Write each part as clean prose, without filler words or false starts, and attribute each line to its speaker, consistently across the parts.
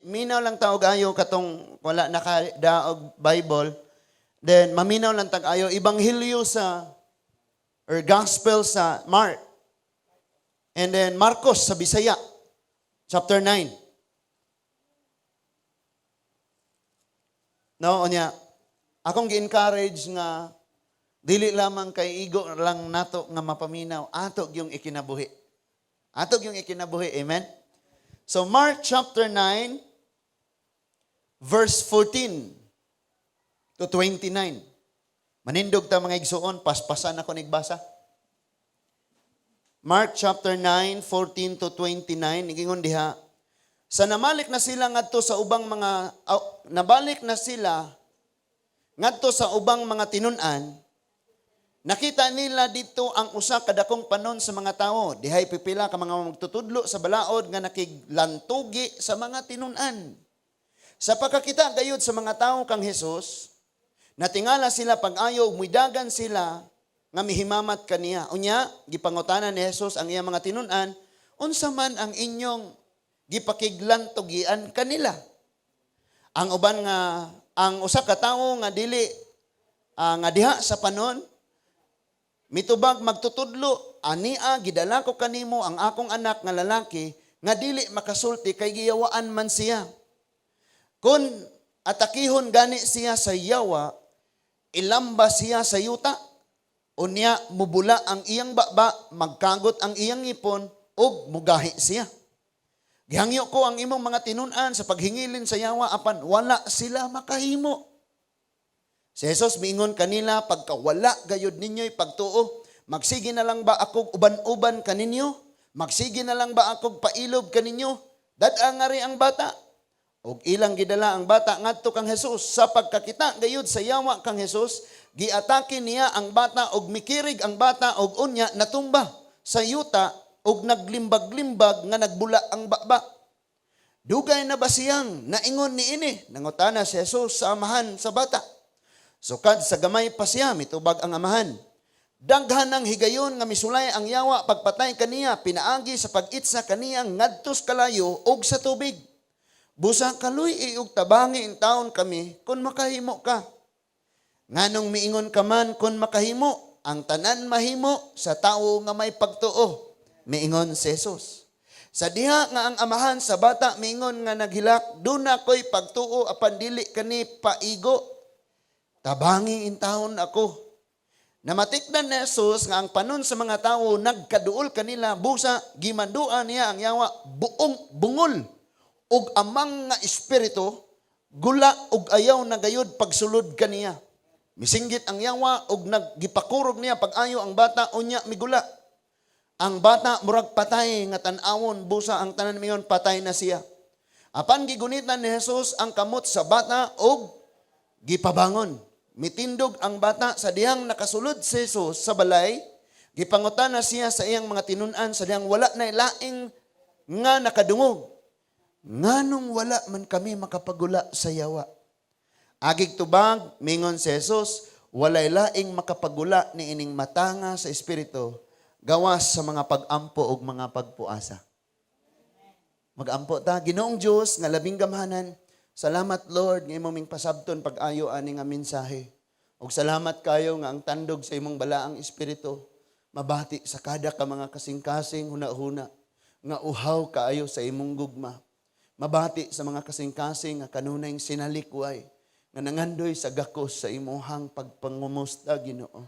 Speaker 1: minaw lang taog ayo katong wala nakadaog Bible. Then maminaw lang tag ayo ebanghelyo sa or gospel sa Mark. And then Marcos sa Bisaya, chapter 9. No, unya. Akong gi-encourage nga dili lamang kay igo lang nato nga mapaminaw, ato yung ikinabuhi. Ato yung ikinabuhi, amen? So Mark chapter 9, verse 14 to 29. Manindog ta mga igsuon, paspasan ako nigbasa. Mark chapter 9, 14 to 29, igingon diha, sa namalik na sila ngadto sa ubang mga, nabalik na sila ngadto sa ubang mga tinun-an, nakita nila dito ang usa kadakong panon sa mga tao. Dihay pipila ka mga magtutudlo sa balaod nga nakiglantugi sa mga tinun-an. Sa pagkakita gayud sa mga tao kang Hesus, natingala sila pag-ayo, muidagan sila nga mihimamat kaniya. Unya, gipangutanan ni Hesus ang iyang mga tinun-an, unsa man ang inyong gipakiglantugian kanila. Ang uban nga, ang usa ka tawo nga dili nga diha sa panon, mitubag magtutudlo, ania gidala ko kanimo ang akong anak nga lalaki nga dili makasulti kay giyawaan man siya. Kun atakihon gani siya sa yawa, ilamba siya sa yuta, unya mubula ang iyang baba, magkagot ang iyang ngipon, ug mugahi siya. Gihangyo ko ang imong mga tinun-an sa paghingilin sa yawa apan wala sila makahimo. Si Jesus miingon kanila, pagkawala gayud ninyo'y pagtuo, magsige na lang ba akog uban-uban kaninyo? Magsige na lang ba akog pailob kaninyo? Dad-ang ngari ang bata. Og ilang gidala ang bata ngadto kang Jesus. Sa pagkakita gayud sa yawa kang Jesus, giatake niya ang bata og mikirig ang bata og unya natumba sa yuta og naglimbag-limbag nga nagbula ang baba. Dugay na ba siyang naingon niini? Nangutana si Jesus sa amahan sa bata. Sukad sa gamay pa siya, mitubag ang amahan. Daghan ng higayon nga misulay ang yawa pagpatay kaniya, pinaagi sa pag-itsa kaniya ngadtos kalayo og sa tubig. Busa kaluy iug tabangi in taon kami kun makahimo ka. Nganong miingon ka man kun makahimo, ang tanan mahimo sa tawo nga may pagtuo. Miingon si Jesus. Sa diha nga ang amahan sa bata miingon nga naghilak, duna ko'y pagtuo apan dili kani paigo. Tabangi in taon ako. Namatikdan ni Jesus nga ang panon sa mga tao nagkaduol kanila busa gimanduan niya ang yawa buong bungol ug amang nga espiritu gula ug ayaw na gayud pagsulod kaniya. Misinggit ang yawa ug naggipakurog niya pag-ayo ang bata unya migula. Ang bata murag patay nga tan-awon busa ang tanan miyon patay na siya. Apan gigunitan ni Jesus ang kamot sa bata ug gipabangon. Mitindog ang bata sa dihang nakasulod si Jesus sa balay, gipangutan na siya sa iyang mga tinun-an sa dihang wala na laing nga nakadungog. Nganong wala man kami makapagula sa yawa. Agig tubag, mingon si Jesus, walay laing makapagula ni ining matanga sa espiritu, gawas sa mga pag-ampo ug mga pagpuasa. Mag-ampo ta, Ginoong Diyos, nga labing gamhanan, salamat Lord, nga imong pasabton pag-ayo ani nga mensahe. Ug salamat kayo nga ang tandog sa imong balaang espiritu, mabati sa kada ka mga kasing-kasing huna-huna, nga uhaw kaayo sa imong gugma. Mabati sa mga kasing-kasing nga kanunay sinalikway, nga nangandoy sa gakos sa imuhang pagpangumusta, Ginoo.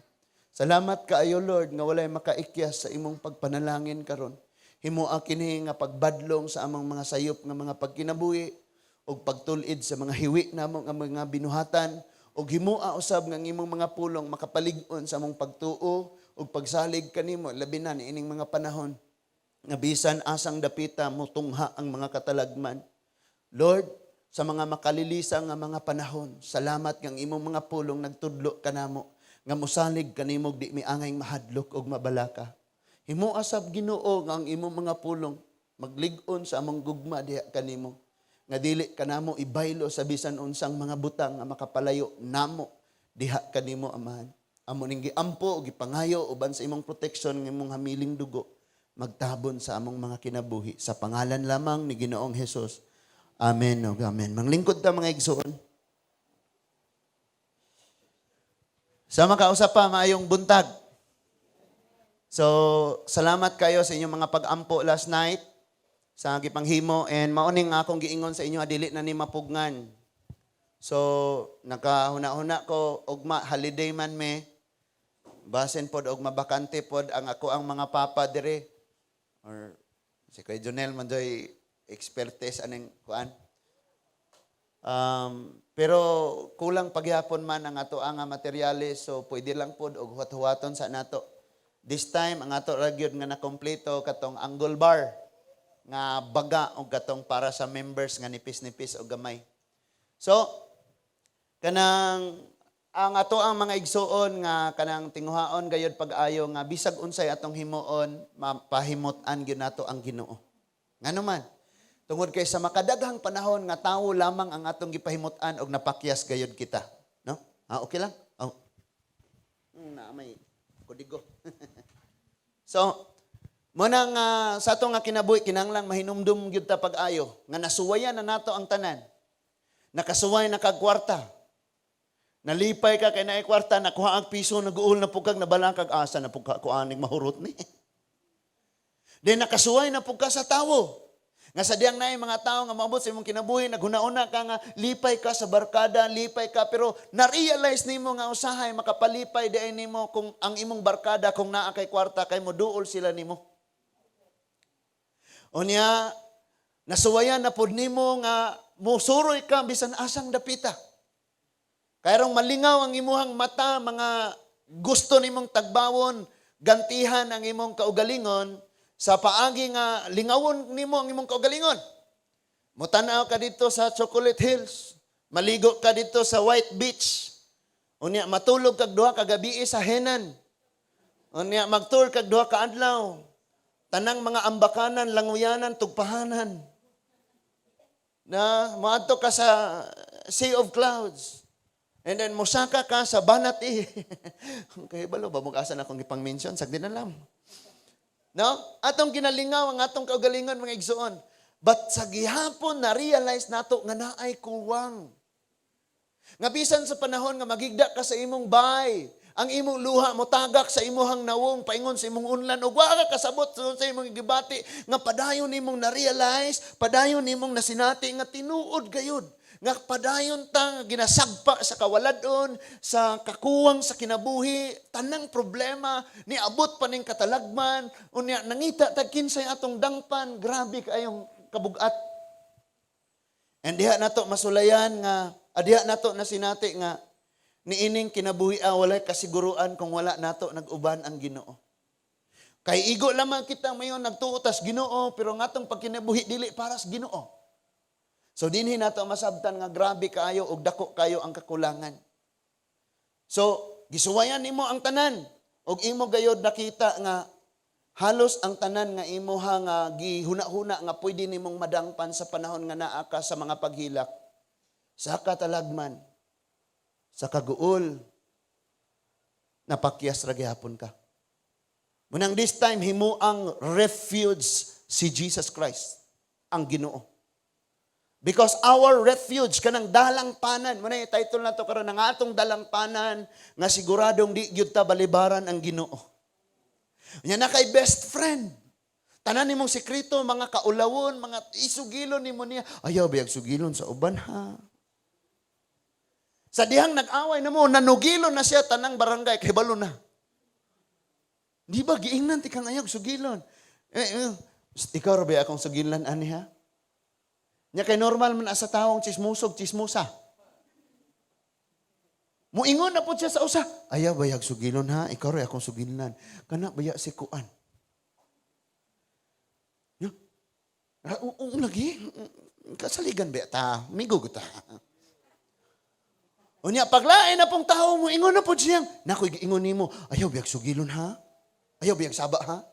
Speaker 1: Salamat kaayo Lord nga walay makaikyas sa imong pagpanalangin karon. Himoa kini nga pagbadlong sa among mga sayop nga mga pagkinabuhi ug pagtulid sa mga hiwi namo nga mga binuhatan ug himoa usab nga imong mga pulong makapalig-on sa among pagtuo ug pagsalig kanimo labi na niining mga panahon nga bisan asang dapita mutungha ang mga katalagman. Lord, sa mga makalilisang nga mga panahon, salamat nga imong mga pulong nagtudlo kanamo nga mosalig kanimo di miangay mahadlok og mabalaka. Himo asab Ginoo nga ang imong mga pulong maglig-on sa among gugma diha kanimo. Nga dili kanamo ibaylo sa bisan unsang mga butang nga makapalayo namo diha kanimo Amahan. Amo ning giampo ug gipangayo uban sa imong proteksyon ng imong hamiling dugo magtabon sa among mga kinabuhi sa pangalan lamang ni Ginoong Hesus. Amen o amen. Manglingkod ta mga igsoon. Sa makausap pa, maayong buntag. So, salamat kayo sa inyong mga pag-ampo last night sa gipanghimo and mauning akong giingon sa inyo adili na ni mapugnan. So, nakahuna-huna ko ugma holiday man me. Basin pod og mabakante pod ang ako ang mga papa dire or si Kuya Jonel man doy expertise aning kuan. Pero kulang pagyapon man ang ato ang materyales so pwede lang pod og huwat-huwaton sa nato. This time ang ato ra gyud nga nakompleto katong angle bar nga baga og katong para sa members nga nipis-nipis og gamay. So kanang ang ato ang mga igsuon nga kanang tinguhaon gayud pag-ayo nga bisag unsay atong himuon mapahimot-an gyud nato ang Ginoo. Ngano man tungod kay sa makadaghang panahon nga tawo lamang ang atong gipahimot-an og napakyas gayud kita, no? Okay lang? Oh. Na may kodigo. So, muna nga sa ato nga kinabuhi kinahanglan mahinumdum gyud ta pag-ayo nga nasuwayan na nato ang tanan. Nakasuway na kag kwarta. Nalipay ka kay naay kwarta, nakuha ang piso, naguul na pugkag nabalang kag asa na pugka kuaning mahurot ni. Then nakasuway na pugka sa tawo. Nga sa diyang naay mga tao nga maabot sa imong kinabuhi, naghuna-una ka nga lipay ka sa barkada, lipay ka pero na-realize nimo nga usahay makapalipay diay nimo kung ang imong barkada kung naa kay kwarta kay mo duol sila nimo. Unya nasuwayan na pud nimo nga musuroy ka bisan asang dapita. Kayarong malingaw ang imuhang mata, mga gusto nimong tagbawon, gantihan ang imong kaugalingon, sa paagi nga lingawon nimo ang imong kaugalingon. Mutanaw ka dito sa Chocolate Hills, maligo ka dito sa White Beach, unya matulog kag duha ka gabi sa Henan, unya magtour kag duha ka adlaw, tanang mga ambakanan, languyanan, tugpahanan, na moadto ka sa Sea of Clouds. And then, musaka ka sa Banati. Kaya balo, babag-asa na akong ipang-mention. Sagdi na lang. No? Atong ginalingaw ang atong kaugalingon, mga igsoon. But sa gihapon, na-realize nato nga naay kuwang. Nga bisan sa panahon nga magigda ka sa imong bay, ang imong luha mo tagak sa imuhang nawong, paingon sa imong unlan, o wala ka kasabot sa imong gibati, nga padayon nimong na-realize, padayon nimong nasinati, nga tinuod gayud. Nga padayon ta ginasagpa sa kawaladon, sa kakuwang sa kinabuhi, tanang problema, niabot pa ning katalagman, unya nangita tag kinsay atong dangpan, grabe kayong kabugat. And diha nato masulayan nga, diha nato nasinati nga, niining kinabuhi walay kasiguruan kung wala nato nag-uban ang Ginoo. Kay igo lamang kita mayon nagtuotas Ginoo, pero nga atong pagkinabuhi dili para sa Ginoo. So dinhi nato masabtan nga grabe kaayo og dako kayo ang kakulangan. So gisuwayan nimo ang tanan og imo gayod nakita nga halos ang tanan nga imuha nga gihuna-huna nga pwede nimong madangpan sa panahon nga naa ka sa mga paghilak. Sa katalagman, sa kaguol, napakyas ra gihapon ka. Munang this time himo ang refuge si Jesus Christ, ang Ginoo. Because our refuge, kanang dalangpanan, muna yung title na to karon ng atong dalangpanan, nga siguradong di gyud ta balibaran ang Ginoo. Nya na kay best friend. Tanan nimong sekreto, mga kaulawon, mga isugilon nimo niya. Ayaw biyag sugilon sa uban ha. Sa dihang nag-away na mo, nanugilon na siya tanang barangay, kay balo na. Di ba giingnan ti kang ayog sugilon? Ikaw ra ba akong sugilan ani ha? Nya kay normal man sa taong chismusog, chismusa. Muingon na po siya sa usa. Ayaw bayag sugilon ha, ikaw rin akong sugilan. Kana baya si kuan. Lagi, kasaligan ba ta? Migo ta. Unya, paglain na pong tao mo, ingon na po siyang, naku, ingon ni mo, ayaw biyag sugilon ha? Ayaw biyag saba ha?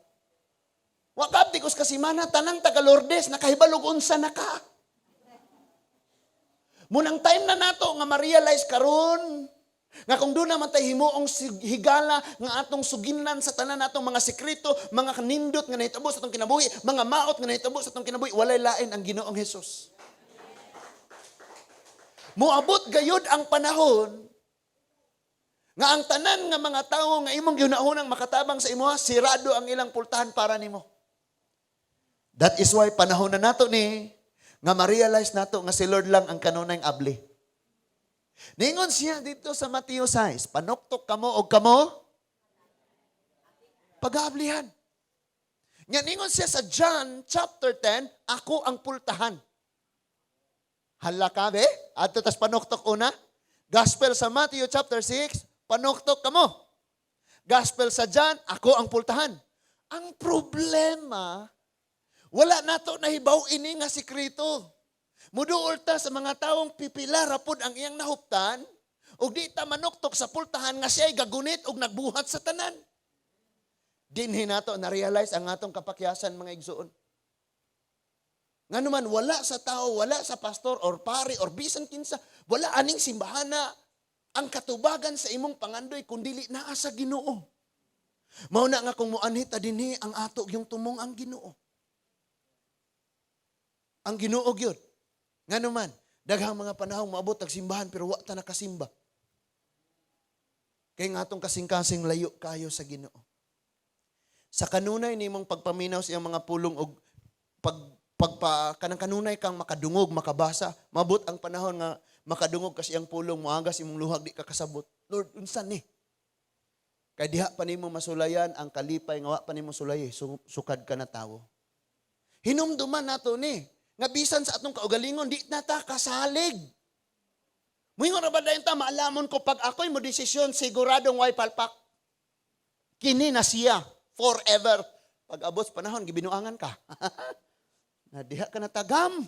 Speaker 1: Wakap, tikos kasi mana, tanang taga-Lourdes, nakahibalog unsa na ka. Munang time na nato nga ma-realize karon nga kung doon naman tayo himuong higala nga atong suginan sa tanan natong mga sekreto, mga kanindot nga nahitabo sa atong kinabuhi, mga maot nga nahitabo sa atong kinabuhi, walay lain ang Ginoong Hesus. Muabot gayud ang panahon nga ang tanan nga mga tawo nga imong ginahunang makatabang sa imo, sirado ang ilang pultahan para nimo. That is why panahon na nato ni nga ma-realize nato nga si Lord lang ang kanunay abli. Ningon siya dito sa Mateo 6, panuktok kamo og kamo pag-aablihan. Nga ningon siya sa John chapter 10, ako ang pultahan. Hala ka be? Adto tas panuktok una. Gospel sa Matthew chapter 6, panuktok kamo. Gospel sa John, ako ang pultahan. Ang problema, wala nato nahibaw ini nga sikreto. Muduol ta sa mga taong pipila rapod ang iyang nahuptan, ug di ta manuktok sa pultahan nga siya'y gagunit ug nagbuhat sa tanan. Dinhi nato na-realize ang atong kapakyasan mga igsuon. Nga naman, wala sa tao, wala sa pastor or pari or bisan kinsa, wala aning simbahana ang katubagan sa imong pangandoy kundili naa sa Ginoo. Mao na nga kung muanhit dinhi ang ato yung tumong ang Ginoo. Ang Ginoo gyud. Nga naman, daghang mga panahon maabot ang simbahan pero wa ta nakasimba. Kay nga atong kasing-kasing layo kayo sa Ginoo. Sa kanunay nimong pagpaminaw sa iyang mga pulong og kanang-kanunay kang makadungog, makabasa, mabot ang panahon nga makadungog kasi ang pulong, muagas imong luhag, di ka kasabot. Lord, unsan ni? Kaya diha pa nimo masulayan ang kalipay, nga wa pa nimo sulay, sukad ka na tawo. Hinumduman nato ni, nga bisan sa atong kaugalingon, di na ta kasalig. Muingon na ba dayon ta, maalamon ko pag ako'y mo desisyon, siguradong way palpak. Kini na siya, forever. Pag abot panahon, gibinuangan ka. Nadiha ka na tagam.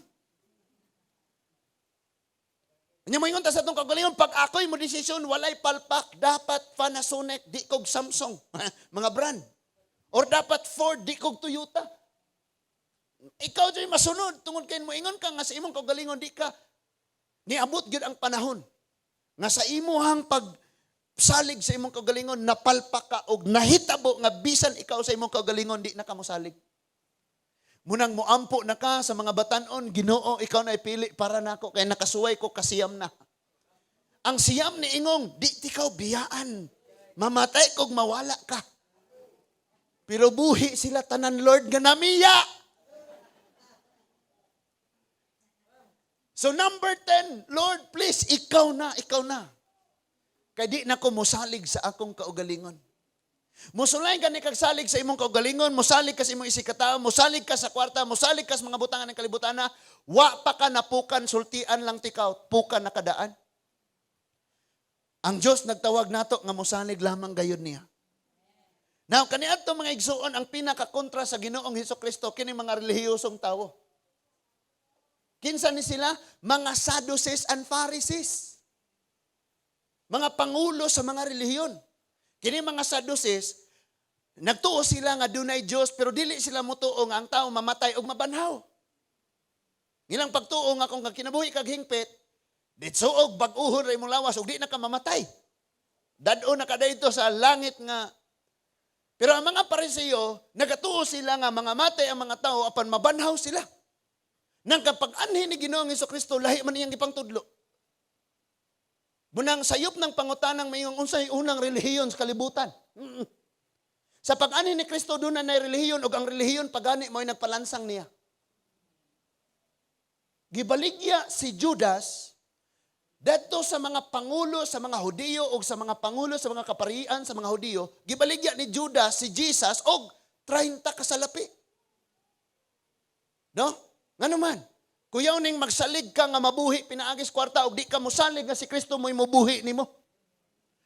Speaker 1: Nya mo ingon ta sa atong kaugalingon, pag ako'y mo desisyon walay palpak, dapat Panasonic, di kog Samsung, mga brand. Or dapat Ford, di kog Toyota. Ikaw dyan masunod, tungod kayo mo ingon ka nga sa imong kaugalingon, di ka niabot gyud ang panahon. Nga sa imuhang pagsalig sa imong kaugalingon, napalpak ka og nahitabo nga bisan ikaw sa imong kaugalingon, di na ka mosalig. Munang muampo na ka sa mga batanon, Ginoo, ikaw na ipili para nako kay nakasuway ko kasiyam na. Ang siyam ni ingong, di ikaw biyaan. Mamatay kog mawala ka. Pero buhi sila tanan, Lord, nga namiya. So number 10, Lord, please, ikaw na, ikaw na. Kay di na ko mosalig sa akong kaugalingon. Musulay ka ni kagsalig sa imong kaugalingon, musalig ka sa imong isikataon, musalig ka sa kwarta, musalig ka sa mga butangan ng kalibutana, wa pa ka napukan, sultian lang tikaw, pukan nakadaan. Ang Diyos nagtawag nato nga musalig lamang gayon niya. Now, kaniadto mga igsuon, ang pinakakontra sa Ginoong Hesukristo, kini mga relihiyosong tao. Kinsa ni sila? Mga Sadducees and Pharisees. Mga pangulo sa mga relihiyon. Kini mga Sadducees, nagtuo sila nga dunay Dios pero dili sila motuo nga ang tao mamatay og mabanhaw. Nilang pagtuo nga kung kinabuhi kag hingpit, ditsuog bag-uhon ra imong lawas ug di na ka mamatay. Dad-o na ka dayto sa langit nga. Pero ang mga Pariseo, nagatuo sila nga mga matay ang mga tao apan mabanhaw sila. Nang kapag anhin ni Ginoong Hesukristo, lahi man iyang ipangtudlo. Munang sayop ng pangutanang mayong unsay unang relihiyon sa kalibutan. Sa pag-ani ni Kristo doon na relihiyon o ang relihiyon pagani mo ay nagpalansang niya. Gibaligya si Judas dito sa mga pangulo sa mga Hudiyo o sa mga pangulo sa mga kaparian sa mga Hudiyo. Gibaligya ni Judas si Jesus og 30 kasalapi. No? Ngano man? Kuyaw ning magsalig ka nga mabuhi pinaagis kwarta og di ka mosalig nga si Kristo mo'y mabuhi nimo.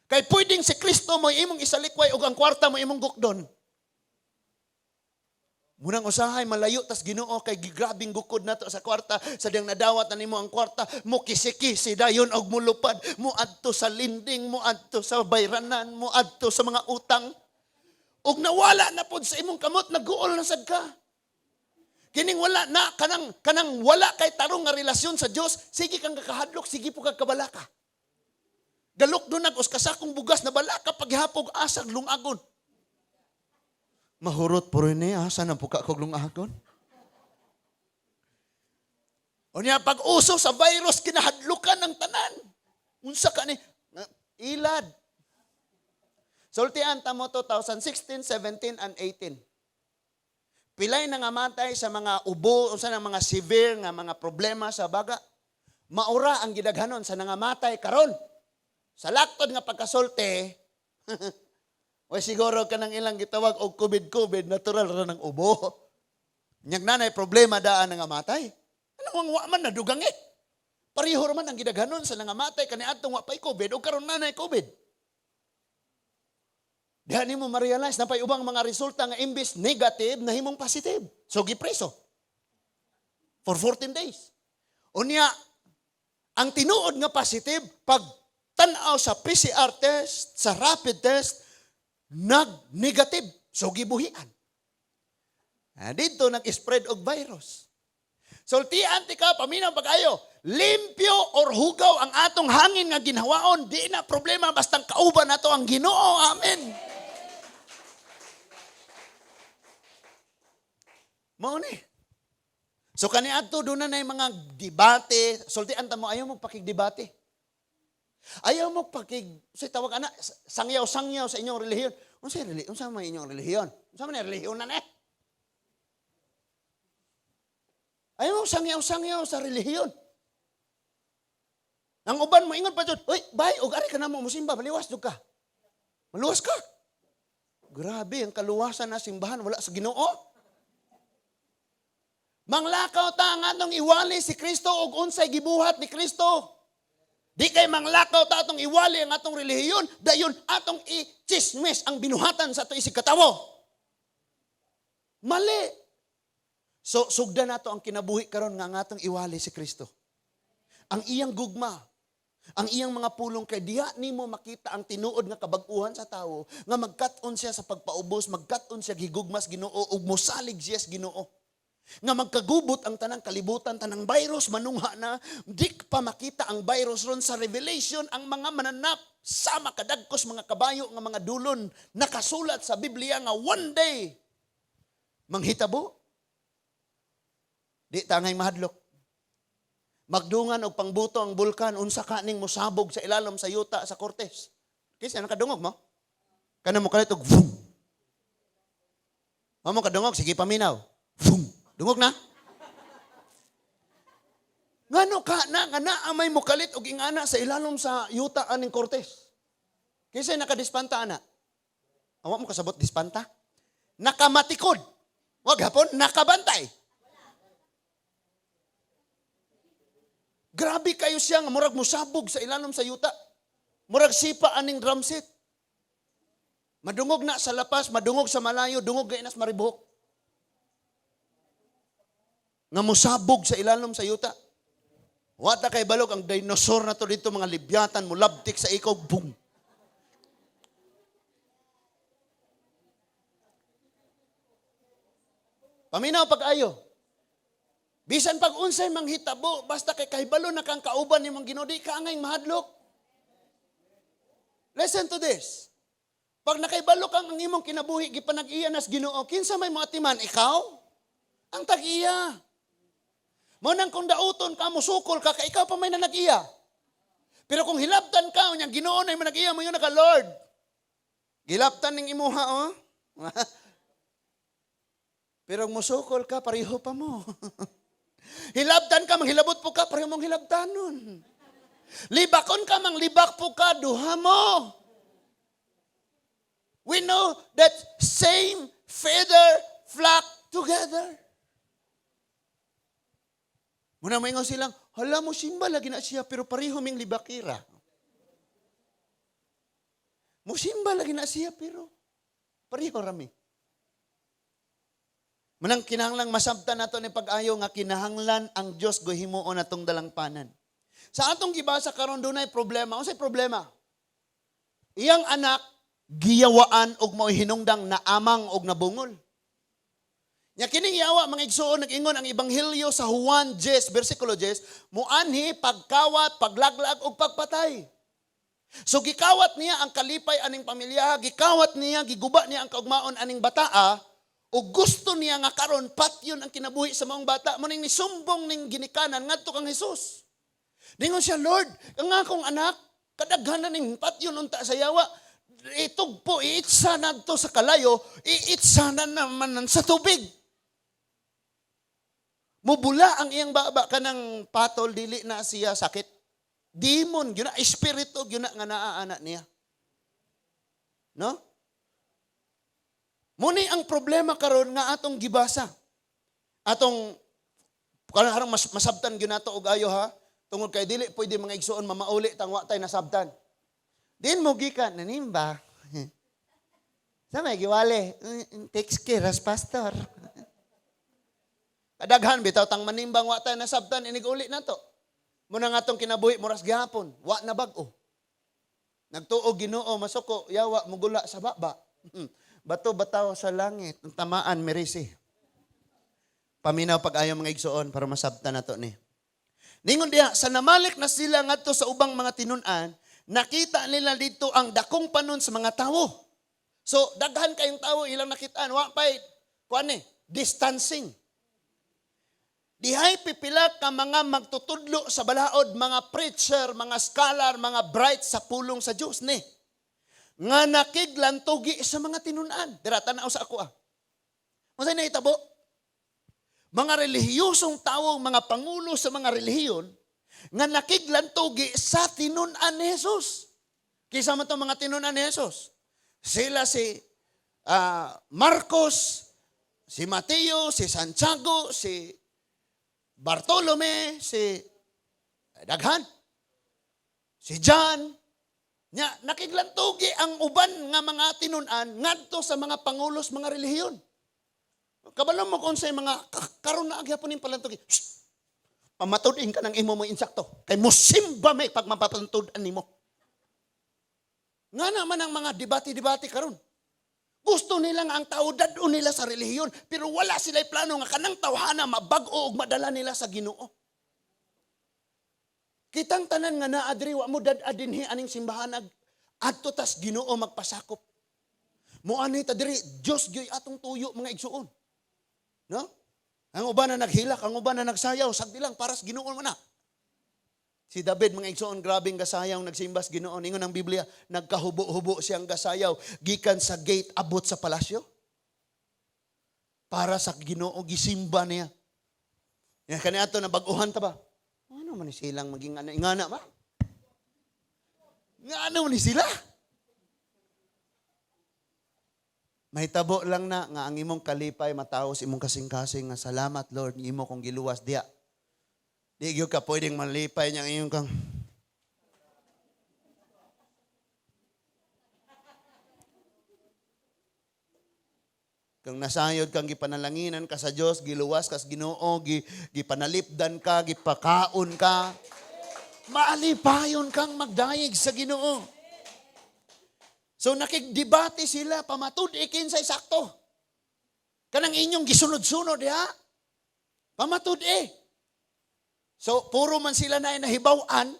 Speaker 1: Kay pwedeng si Kristo mo'y imong isalikway og ang kwarta mo imong gukdon. Munang usahay malayo tas Ginoo kay gigrabing gukod nato sa kwarta sa diyang nadawat na nimo ang kwarta mo kisiki dayon og mulupad mo adto sa linding mo adto sa bayranan mo adto sa mga utang og nawala na pod sa imong kamot naguol na sad ka. Kining wala na, kanang wala kay tarong nga relasyon sa Diyos, sige kang kakahadlok, sige po kang kabalaka. Galok doon kasakong bugas na balaka, paghapog asag lungagon. Mahurot po rin asa na puka kog lungagon. O niya, pag uso sa virus, kinahadlukan ng tanan. Unsa ka ni, ilad. Sultian tamo 2016, 17, and 18. Pilay na nga matay sa mga ubo, o sa mga severe nga mga problema sa baga. Maura ang gidaghanon sa nangamatay karon. Sa laktod nga pagkasulti, o siguro ka nang ilang gitawag og COVID, natural ra ng ubo. Nyag nanay problema daan nga matay. Ano wa man nadugang eh. Pareho man ang gidaghanon sa nangamatay kaniadtong wa pay COVID o karon nanay COVID. Diha nimo ma-realize na pay ubang mga resulta nga imbis negative na himong positive. So gipreso for 14 days. Unya ang tinuod nga positive pag tan-aw sa PCR test, sa rapid test, nag-negative. So gibuhian. Dito nag-spread og virus. Sultian ti ka, paminaw pag-ayo, limpyo or hugaw ang atong hangin nga ginhawaon, di na problema, bastang kauban nato ang Ginoo. Amen. Mao ni. So kaniadto doon na mga debate, sultian ta mo, ayaw mo pakigdebate. Ayaw mo say tawag ana, sangyaw-sangyaw sa inyong relihiyon. Unsa man inyong relihiyon? Unsa man relihiyon na ne? Ayaw mo sangyaw-sangyaw sa relihiyon. Ang uban mo ingon pa jud, "Oy, bay, og ari ka na mo musimba, maliwas jud ka." Maluwas ka. Grabe ang kaluwasan na simbahan wala sa Ginoo. Manglakaw ta nga atong iwali si Kristo og unsay gibuhat ni Kristo. Di kay manglakaw ta atong iwali ang atong relihiyon, dayon atong i-chismis ang binuhatan sa ato isig katawo. Mali. So, sugda nato ang kinabuhi karon nga atong iwali si Kristo. Ang iyang gugma, ang iyang mga pulong kay diha nimo makita ang tinuod nga kabag-uhan sa tawo, nga magkat-on siya sa pagpaubos, magkat-on siya gigugmas Ginoo ug mosalig siya sa Ginoo. Nga magkagubot ang tanang kalibutan, tanang virus manungha na, di pa makita ang virus ron sa Revelation, ang mga mananap sama kadagkos mga kabayo nga mga dulon nakasulat sa Biblia nga one day manghitabo. Di tangay mahadlok. Magdungan og pangbuto ang bulkan unsa kaning mosabog sa ilalom sa yuta sa Cortez. Kisa nakadungog mo? Kana mo kalit og boom. Mo kadungog sige paminaw. Boom. Dungog na. Ngano ka na amay mo kalit og ingana sa ilalom sa yuta aning Cortez. Kisa nakadispanta ana. Awa mo kasabot dispanta? Nakamatikod. Wag hapon nakabantay. Grabe kayo siya nga murag musabog sa ilalom sa yuta. Murag sipa aning drum set. Madungog na sa lapas, madungog sa malayo, dungog gainas maribuhok. Nga musabog sa ilalom sa yuta. Wata kay balog ang dinosaur na to dito, mga libyatan, mulabtik sa ikaw, boom. Paminaw pag-ayo. Bisan pag unsay manghitabo, basta kay kahibalo na kang kauban ni mong Ginoo, di ka angay mahadlok. Listen to this. Pag nakaibalo kang ang imong kinabuhi, gipanag-iya nas Ginoo, kinsa may maatiman, ikaw? Ang tag-iya. Mo nang kung dauton ka, musukol ka, ikaw pa may nanag-iya. Pero kung hilabtan ka, unyang Ginoo na yung manag-iya mo yun naka Lord. Gilabtan ng imuha, oh. Pero musukol ka, pareho pa mo. Hilabtan ka, manghilabot po ka, pareho mong hilabtanon. Libakon ka, manglibak po ka, duha mo. We know that same feather flock together. Muna maingaw silang, hala mo simba lagi na siya, pero pareho ming libakira. Musimba lagi na siya, pero pareho rami. Manang kinahanglang masabtan nato ni pag-ayo nga kinahanglan ang Dios go himuon atong dalangpanan. Sa atong gibasa karon dunay problema. Unsay problema? Iyang anak giyawaan og mao hinungdang naamang og nabungol. Nya kining yawa mga igsoon nag-ingon ang ebanghelyo sa Juan 10 bersikulo 10 muanhi pagkawat, paglaglag og pagpatay. So gikawat niya ang kalipay aning pamilya, gikawat niya, giguba niya ang kaugmaon aning bataa. o gusto niya nga karon patyon ang kinabuhi sa maong bata, mo ning nisumbong ning ginikanan ngadto kang Hesus. Dingon siya, Lord, ang akong anak, kadaghanan ning patyon unta sa yawa, itugpo, iitsa na to sa kalayo, iitsa na naman sa tubig. Mubula ang iyang baba kanang patol, dili na siya sakit. Demon, yun na, espiritu, yun na nga naaanak niya. No? Muni ang problema karon nga atong gibasa. Atong karang masabtan gyud nato og ayo ha. Tungod kay dili pwede mga igsuon mamauli tang wa tay nasabtan. Din mo gikan nanimba. Sa may giwali, takes care as pastor. Kadaghan bitaw tang manimbang wa tay nasabtan inig uli nato. Muna nga atong kinabuhi moras gihapon, wa na bag-o. Nagtuo Ginoo masuko yawa mugula sa baba. Bato bataw sa langit, ang tamaan merisi. Paminaw pag-ayo mga igsuon para masabtan nato ni. Ningon diha sa namalik na sila ngadto sa ubang mga tinun-an, nakita nila dito ang dakong panon sa mga tawo. So daghan kayong tawo ilang nakitaan, wa pay kuan distancing. Dihay pipila ka mga magtutudlo sa balaod, mga preacher, mga scholar, mga bright sa pulong sa Dios ni. Nga nakiglantugi sa mga tinun-an. Dira tanaw sa ako Unsay nahitabo? Mga relihiyosong tawo, mga pangulo sa mga relihiyon nga nakiglantugi sa tinun-an ni Jesus. Kisa man tong mga tinun-an ni Jesus. Sila si Marcos, si Mateo, si Santiago, si Bartolome, si Daghan, si John. Nya nakiglantugi ang uban nga mga tinun-an ngadto sa mga pangulos mga relihiyon. Kabalo mo kung say mga karon na agyapon ning palantugi. Pamatud-in ka ng imo mo insakto. Kay musimba may pag mapapantud-an nimo. Nga naman ang mga debate-debate karon. Gusto nila nga ang tao dadon nila sa relihiyon pero wala sila plano nga kanang tawhana mabag-o ug madala nila sa Ginoo. Kitang tanan nga naadri wa mo dad dinhi aning simbahan adto tas Ginoo magpasakop. Moani ta diri Dios gyoy atong tuyo mga igsuon. No? Ang uban na naghilak, ang uban na nagsayaw, sagdi lang paras Ginoo man na. Si David mga igsuon grabing gasayaw nagsimbas Ginoo ingon ang Biblia nagkahubo-hubo siyang gasayaw gikan sa gate abot sa palasyo. Para sa Ginoo gisimba niya. Yan kaniadto na bag-uhan ta ba? Ano man silang maging ingana ba? Nga man sila? Mahitabo lang na nga ang imong kalipay mataos imong kasing-kasing nga salamat Lord ng imo kong giluwas diya. Di gyud ka pwedeng malipay niya iyong kang kung nasayod kang gipanalanginan ka sa Dios, giluwas kas Ginoo, gipanalipdan ka, gipakaon ka. Maalipayon kang magdayeg sa Ginoo. So nakigdebate sila pamatud kinsay sakto. Kanang inyong gisunod-sunod ha. Pamatud So puro man sila na nahibaw-an,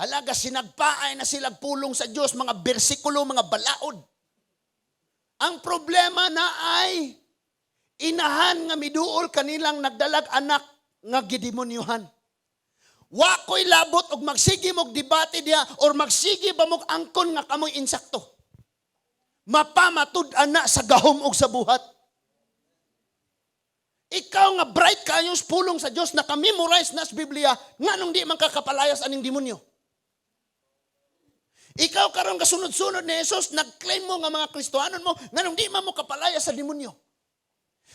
Speaker 1: halaga sinagpaay na sila pulong sa Dios mga bersikulo, mga balaod. Ang problema na ay inahan nga miduol kanilang nagdalag anak nga gidemonyohan. Wa ko'y labot og magsigi mog debate diha or magsigi ba mog angkon nga kamoy insakto. Mapamatud-an na sa gahom og sa buhat. Ikaw nga bright kayo pulong sa Dios naka-memorize na sa Biblia nganong di man kakapalayas aning demonyo. Ikaw karon kasunod-sunod ni Jesus, nag-claim mo nga mga Kristohanon mo, nganong di man mo kapalaya sa demonyo.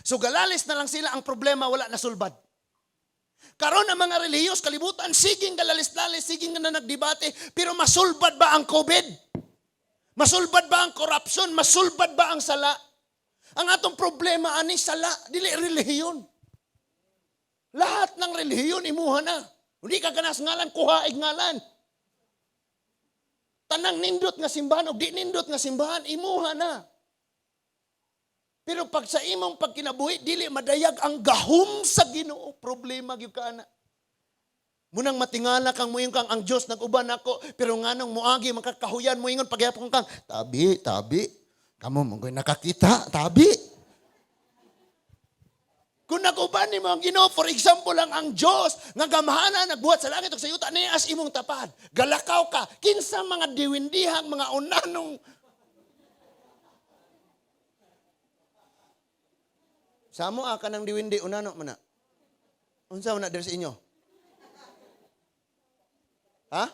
Speaker 1: So galalis na lang sila, ang problema wala nasulbad. Karon ang mga relihiyos kalibutan, siging galalis-lalis, siging na nagdebate, pero masulbad ba ang COVID? Masulbad ba ang corruption? Masulbad ba ang sala? Ang atong problema ani sala, dili relihiyon. Lahat ng relihiyon imuha na. Hindi ka ganas ngalan, kuhaig ngalan. Tanang nindot nga simbahan o di nindot nga simbahan, imuha na. Pero pag sa imong pagkinabuhi, dili madayag ang gahom sa Ginoo. Problema gyud ka ana. Munang matingala kang muingon kang ang Dios nag-uban nako, pero nganong moagi makakahuyan mo ingon pagyapon kang tabi. Kamo mong nakakita, tabi. Kung naguban ni mo ang Ginoo, for example lang ang Dios nga gamhanan nagbuhat sa langit ug sa yuta niya as imong tapad. Galakaw ka kinsa mga diwindihang mga unanong Samo ka nang diwindi unano man na. Unsa man na diri sa inyo? Ha?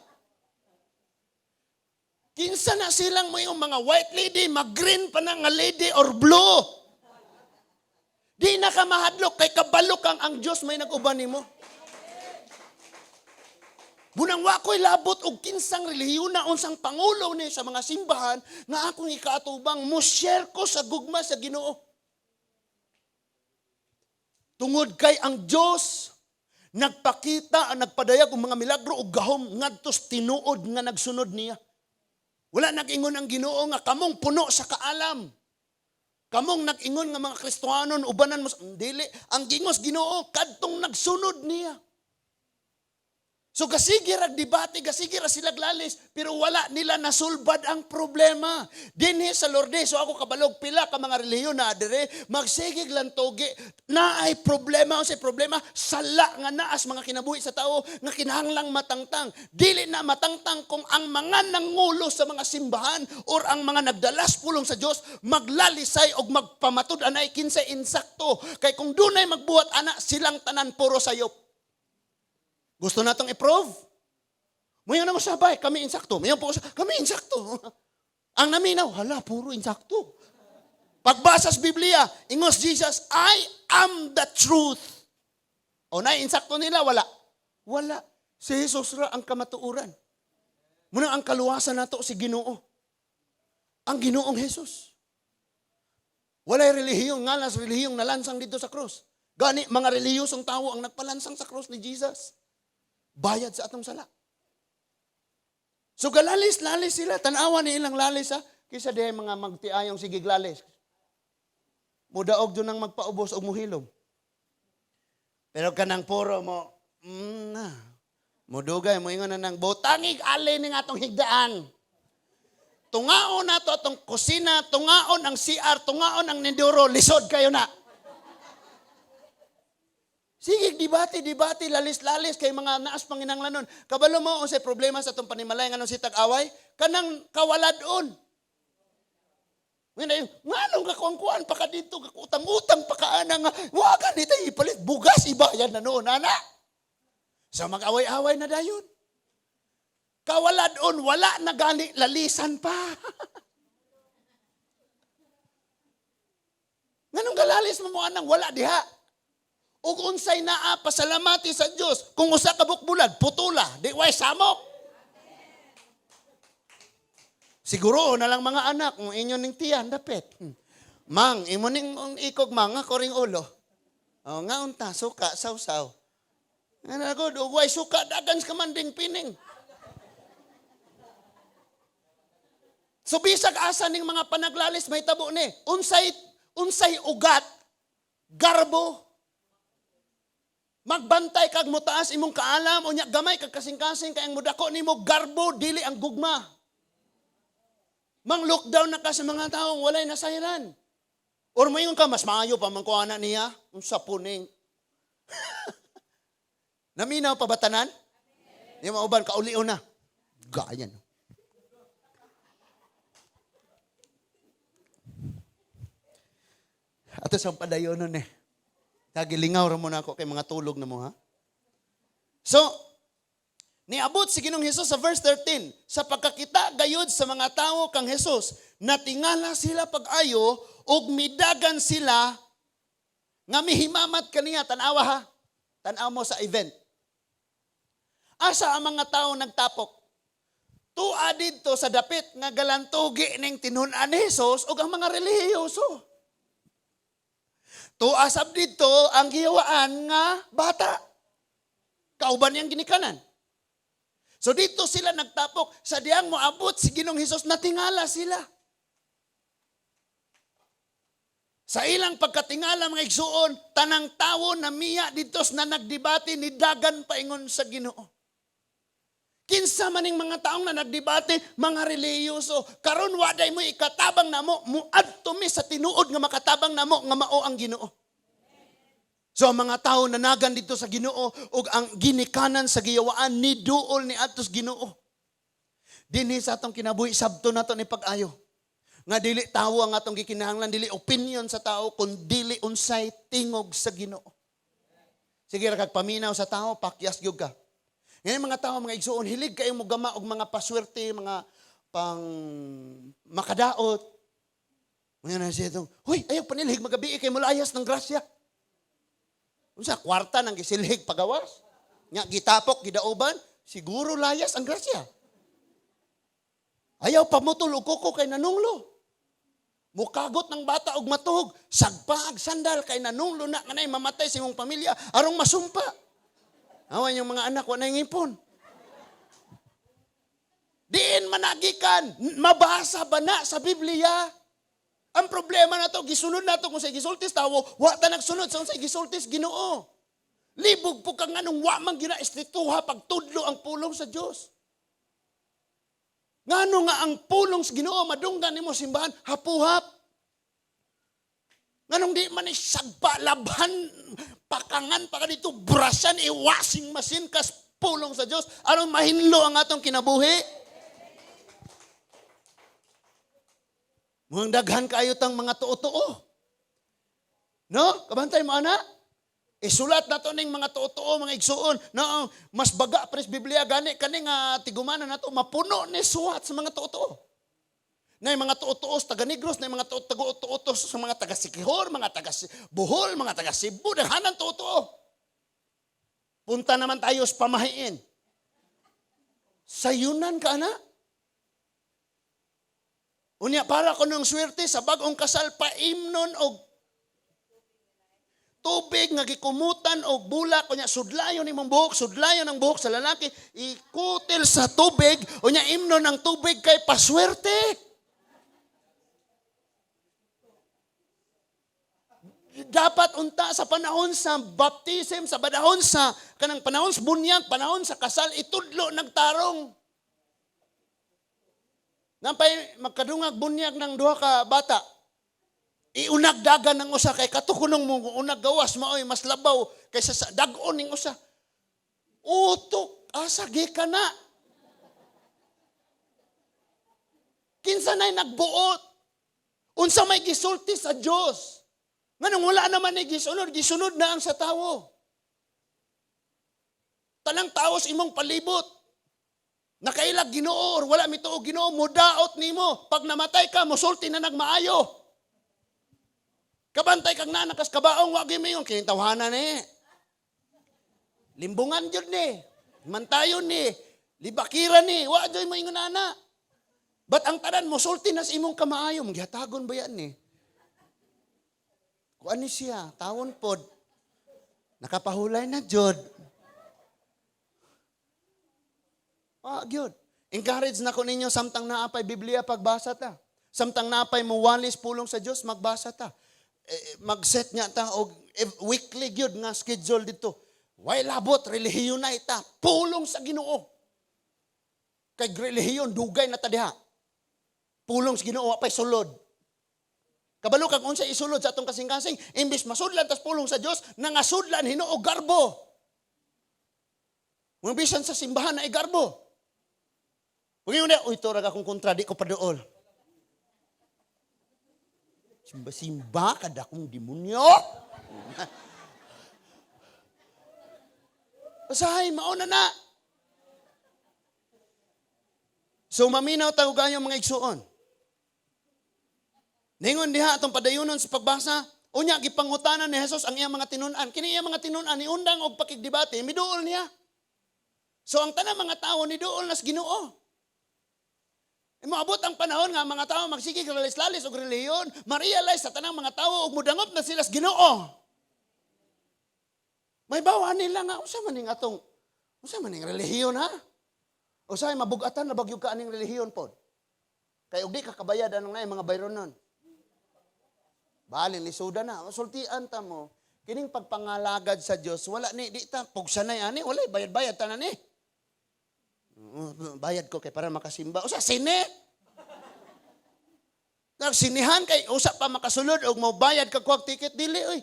Speaker 1: Kinsa na silang mo yung mga white lady, mag-green pa na nga lady or blue. Di na ka mahadlok, kay kabalok ang Diyos may nag-uban nimo. Bunang wako'y labot og kinsang relihiyon na unsang pangulo ni sa mga simbahan nga akong ikaatubang mo share ko sa gugma sa Ginoo. Tungod kay ang Diyos nagpakita, nagpadayag og mga milagro ug gahom ngadtos tinuod nga nagsunod niya. Wala nag-ingon ang Ginoo nga kamong puno sa kaalam. Kamong nag-ingon nga mga Kristohanon ubanan mo dili ang gingos Ginoo kadtong nagsunod niya. So kasige rag debate, kasige ra sila glalis, pero wala nila nasulbad ang problema. Dinhi sa Lourdes, so ako kabalog pila ka mga relihiyon na adire, magsigig lang togi, na ay problema o say problema sala nga naas mga kinabuhi sa tao nga kinahanglang matangtang. Dili na matangtang kung ang mga nangulo sa mga simbahan or ang mga nagdalas pulong sa Dios maglalisay og magpamatud anay kinsay insakto. Kay kung dunay magbuhat ana silang tanan puro sayop. Gusto natong i-prove? Mayon na mo sabay, kami insakto. Mayon po, kami insakto. Ang naminaw, hala, puro insakto. Pagbasa sa Biblia, ingos Jesus, I am the truth. O na, insakto nila, wala. Wala. Si Jesus ra ang kamatuuran. Muna ang kaluwasan nato si Ginoo. Ang Ginoong Jesus. Walay relihiyong ngalas, relihiyong nalansang dito sa krus. Gani, mga relihiyosong tao ang nagpalansang sa krus ni Jesus. Bayad sa atong sala. So galalis-lalis sila. Tanawa ni ilang lalis ha. Kisa di mga magtiayong sige glalis. Mudaog doon ang magpaubos o muhilom. Pero kanang puro mo, mudugay mo ingon na ng botangig alin ng atong higdaan. Tungaon na to atong kusina, tungaon ang CR, tungaon ang ninduro, lisod kayo na. Sige, debate, lalis-lalis kay mga naas panginanglanon. Kabalo mo unsay problema sa itong panimalay nga si tag-away? Kanang kawaladon. Nganong kakuangkuan pa ka dito, kakutang-utang pa ka nga, wagan dito ipalit, bugas ibayan na noon, ana. Sa mag-away-away na dayon. Kawaladon, wala na gani, lalisan pa. Nganong galalis mo anang wala diha? Ug unsay naa pasalamati sa Dios kung usa ka bukbulad putula di way samok. Siguro na lang mga anak mo inyo ning tiyan dapit. Mang imo ning ikog mga koring ulo. Oh nga unta suka sawsaw. Ana gud ug way suka dagan sa kamanding pining. So bisag asa ning mga panaglalis may tabo ni. Unsay ugat garbo. Magbantay kag mutaas imong kaalam unya gamay kag kasing-kasing kay ang mudako nimo garbo dili ang gugma. Mang lockdown na ka sa mga taong walay nasayran. Or mayon ka mas maayo pa man kuana niya unsa puning. Naminaw pa batanan? Yung mauban kaulion na. Gayan. Ato sa padayon nun eh. Kagilingaw ra mo na ako kay mga tulog na mo ha. So, niabot si Ginoong Hesus sa verse 13, sa pagkakita gayud sa mga tao kang Hesus, natingala sila pag-ayo ug midagan sila nga mihimamat kaniya tan-awa ha. Tan-aw mo sa event. Asa ang mga tao nagtapok? Tua didto sa dapit nga galantugi ning tinun-an ni Hesus ug ang mga relihiyoso. Tuasab dito ang gihawaan nga bata. Kauban niyang ginikanan. So dito sila nagtapok. Sa diyang moabot si Ginoong Hesus, natingala sila. Sa ilang pagkatingala mga igsuon, tanang tawo na miya dito na nagdebate ni dagan paingon sa Ginoo. Kinsa maning mga taong na nagdebate, mga relihiyoso, karon waday mo ikatabang namo, muadto mi sa tinuod nga makatabang namo nga mao ang Ginoo. So ang mga tao nanagan dito sa Ginoo ug ang ginikanan sa giyawaan ni duol ni atos Ginoo. Dinhi sa atong kinabuhi sabto nato ni pag-ayo. Nga dili tawo ang atong gikinahanglan, dili opinion sa tao, kun dili unsay tingog sa Ginoo. Sige ra kag paminaw sa tao, pakyas gyud ka. Ngayon mga tao, mga igsuon, hilig kayo mo gama og mga paswerte, mga pang makadaot. Ngayon na siya itong, huy, ayaw panilhig, magabi kay mulayas ng grasya. Unsa kwarta nang gisilhig pagawas? Nga gitapok, gidauban, siguro layas ang grasya. Ayaw pamutol og kuko kay nanunglo. Mukagot ng bata og matuhog, sagpa ag sandal kay nanunglo na kanay mamatay sa imong pamilya arong masumpa. Awan yung mga anak, wala ngipon. Diin managikan, mabasa ba na sa Biblia? Ang problema na to, gisunod na to kung sa gisultis tawo, wata nagsunod sa gisultis Ginoo. Libog po kang anong wamang ginaistituha pagtudlo ang pulong sa Diyos. Ngano nga ang pulong sa Ginoo, madunggan nimo simbahan, hapuhap. Nganong di man isagpa, labhan, pakangan pa ka dito, brasan, washing machine, kas pulong sa Diyos. Anong mahinlo ang atong kinabuhi? Muang daghan kayo tang mga tuo-tuo. No? Kabantay mo, ana? Isulat na to ning mga tuo-tuo, mga igsuon. No? Mas baga, pres Biblia, gani, kaning tigumanan na to, mapuno ni suwat sa mga tuo-tuo. Na yung mga tuo-tuos, taga-Negros, na yung mga tuo-tuos sa mga taga-Sikihor, mga taga-Bohol, mga taga-Cebu, naghanan tuo-tuo. Punta naman tayo sa pamahiin. Sayunan ka na? Unya, para ko nung swerte sa bagong kasal, paimnon o tubig nga gikumutan og bulak unya sudlayon imong buhok, sudlayon ang buhok sa lalaki, ikutil sa tubig unya imnon ang tubig kay paswerte. Dapat unta sa panahon sa baptism, sa panahon sa kanang panahon sa bunyag, panahon sa kasal, itudlo nagtarong. Nampay magkadungag bunyag ng duha ka bata. Iunagdagan ng usa kay katukunong mo unag gawas maoy mas labaw kaysa sa dag-on ning usa. Utok asa ka na. Kinsa nay nagbuot? Unsa may gisulti sa Dios? Nganong wala naman ni gisunod na ang sa tawo. Tanang tawo sa imong palibot. Nakailag Ginoo or wala mituog Ginoo, mudaot nimo. Pag namatay ka, musulti na nagmaayo. Kabantay kang nanakas kabaong, wagi mo yun, kinitawhanan ni. Limbungan yun ni. Mantayon ni. Libakiran ni. Wagi mo yung nana. Ba't ang tanan, musulti na sa imong kamaayo? Magyatagon ba yan ni? Kung ano siya, tawon pod. Nakapahulay na jod. Gyud. Encourage na ko ninyo samtang naapay Biblia pagbasa ta. Samtang naapay muwalis pulong sa Dios magbasa ta. Mag-set niya ta og weekly gyud nga schedule dito. Way labot relihiyon na ita, pulong sa Ginoo. Kay relihiyon dugay na ta diha. Pulong sa Ginoo apay sulod. Kabalo kag unsa isulod sa atong kasing-kasing, imbis masudlan tas pulong sa Dios, nangasudlan Hinuo garbo. Kung bisan sa simbahan na igarbo. Huwag yun na, ito raga kong kontra, di ko padool. Simba, kada kong demonyo. Basahay, mauna na. So, maminaw tayo gayong mga igsuon. Ningon diha, atong padayunon sa pagbasa, unya, gipangutanan ni Jesus ang iyang mga tinunan. Kini iyang mga tinunan, ni undang og pakigdebate, miduol niya. So, ang tanang mga tao, ni duol nas Ginoo. Maabot ang panahon nga mga tao magsigig lalis-lalis og relihiyon, ma-realize sa tanang mga tao og mudangop na sila sa Ginoo. May bawa nila nga unsa man ning relihiyon ha? Usahay mabugatan na bagyo ka aning relihiyon pod. Kay og di ka kabayad anong nay mga bayronon. Balin lisuda na, sultian ta mo. Kining pagpangalagad sa Dios wala ni di ta pugsanay ani, wala bayad-bayad tanan ni. Bayad ko kay para makasimba. Usa sine. Nagsinihan kay usa pa makasulod og mo bayad ka kuwag ticket dili oy.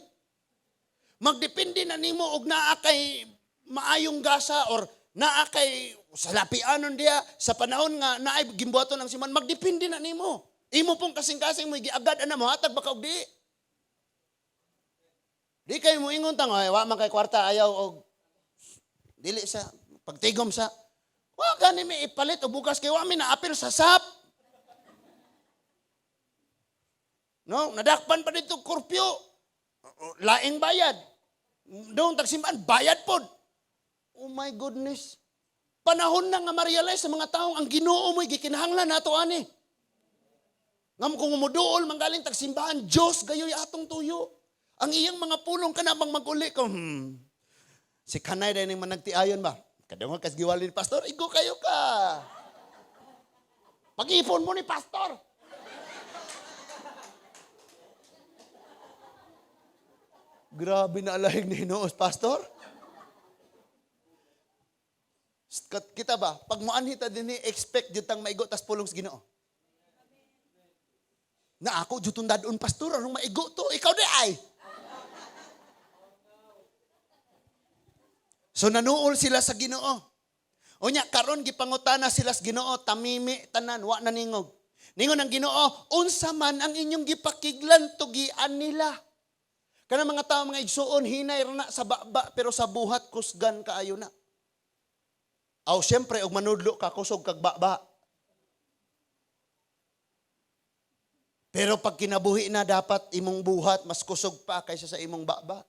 Speaker 1: Magdepende na nimo og naa kay maayong gasa or naa kay salapianon diya sa panahon nga naay gimbuhaton ng siman, magdepende na nimo. Imo pong kasing-kasing mo giagad ana mo hatag baka og di. Di kay mo ingon tang ay wa man kay kwarta ayaw og dili sa pagtigom sa wa gani mi ipalit o bukas kay wa mi naapil sa SAP. No, nadakpan pa dito kurpyo. Laing bayad. Doon tagsimbahan bayad pod. Oh my goodness. Panahon na nga ma-realize sa mga taong ang Ginoo mo'y gikinahanglan nato ani. Ngam kung umuduol manggaling tagsimbahan, Diyos gayoy atong tuyo. Ang iyang mga pulong kanabang maguli ko. Si kanay dahil yung managtiayon ba? Kadang kas giwalin ni pastor, igo kayo ka. Pag-ipon mo ni pastor. Grabe na alahig ni Hinoos, pastor. Kita ba, pag muanhita din ni expect jutang maigo tas pulong sa Ginoo. Na ako jutong dadon pastor, anong maigo to? Ikaw di ay. So nanuol sila sa Ginoo. Unya karon gipangutana sila sa Ginoo, tamimi tanan wa naningog. Ningon ang Ginoo, unsa man ang inyong gipakiglan tugian nila. Kana mga tao mga igsuon hinay ra na sa baba pero sa buhat kusgan kaayo na. Aw syempre og manudlo ka kusog kag baba. Pero pag kinabuhi na dapat imong buhat mas kusog pa kaysa sa imong baba.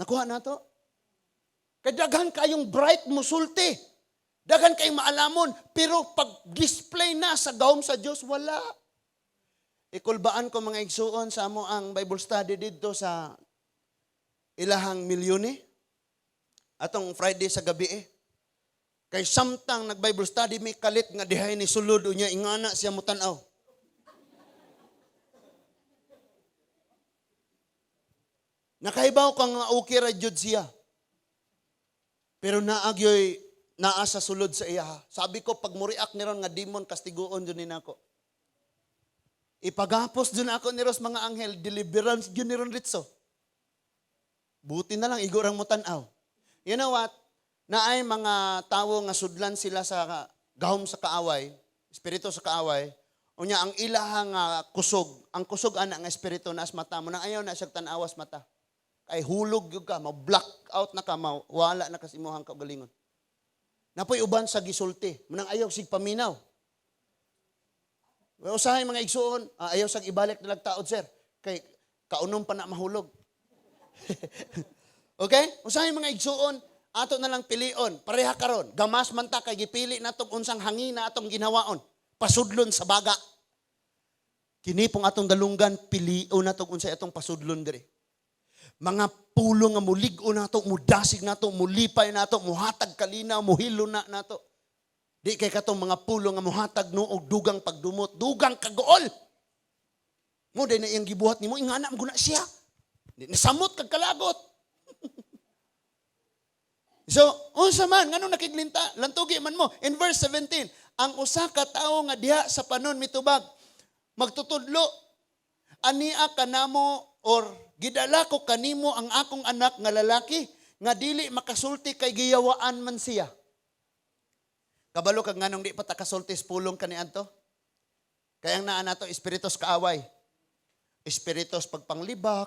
Speaker 1: Nakuha na to? Kay daghan kayong bright musulti. Daghan kayong maalamon pero pag display na sa gahom sa Dios wala. Ikulbaan ko mga igsuon sa amo ang Bible study dito sa ilahang milyoni. Atong Friday sa gabi Kay samtang nag-Bible study may kalit nga dihay ni sulod unya ingana siya mutanaw. Nakaibaw ka nga okay ra jud siya. Pero naagyoy naa sa sulod sa iya. Sabi ko pag muriak ni ron nga demon kastiguon jud ni nako. Ipagapos dun ako ni Ros mga anghel, deliverance dun ni Ron Ritso. Buti na lang, igurang mo tanaw. You know what? Naay mga tawo nga sudlan sila sa gahom sa kaaway, espiritu sa kaaway, unya ang ilahang kusog, ang kusog ana nga espiritu nas mata mo, nang ayaw na siya tanawas mata. Kay hulog yung ka, ma-black out na ka, wala na kasimuhang kaugalingon. Napoy uban sa gisulti, munang ayaw sig paminaw. Usahay mga igsuon, ayaw sang ibalik na nagtaod, sir. Kay kaunom pa na mahulog. Okay? Usahay mga igsuon, ato na lang pilion, pareha karon. Gamas man ta kay gipili natong unsang hangina atong ginawaon. Pasudlon sa baga. Kini pong atong dalunggan pilion natong unsay atong pasudlon diri. Mga pulo nga mulig-o nato, mudasig nato, mulipay nato, muhatag kalinaw, muhilo na nato. Di kay katong mga pulo nga muhatag no og dugang pagdumot, dugang kagool. Mo day na iyang gibuhat nimo ingana mo guna siya. Di nasamot kag kalagot. So, unsa man nganong nakiglinta, lantugi man mo. In verse 17, ang usa ka tawo nga diha sa panon mitubag magtutudlo ania kanamo or gidala ko kanimo ang akong anak nga lalaki nga dili makasulti kay giyawaan man siya. Kabalo kag nganong di pa ta kasultis pulong kaniadto? Kaya ang naa nato espiritos kaaway. Espiritos pagpanglibak.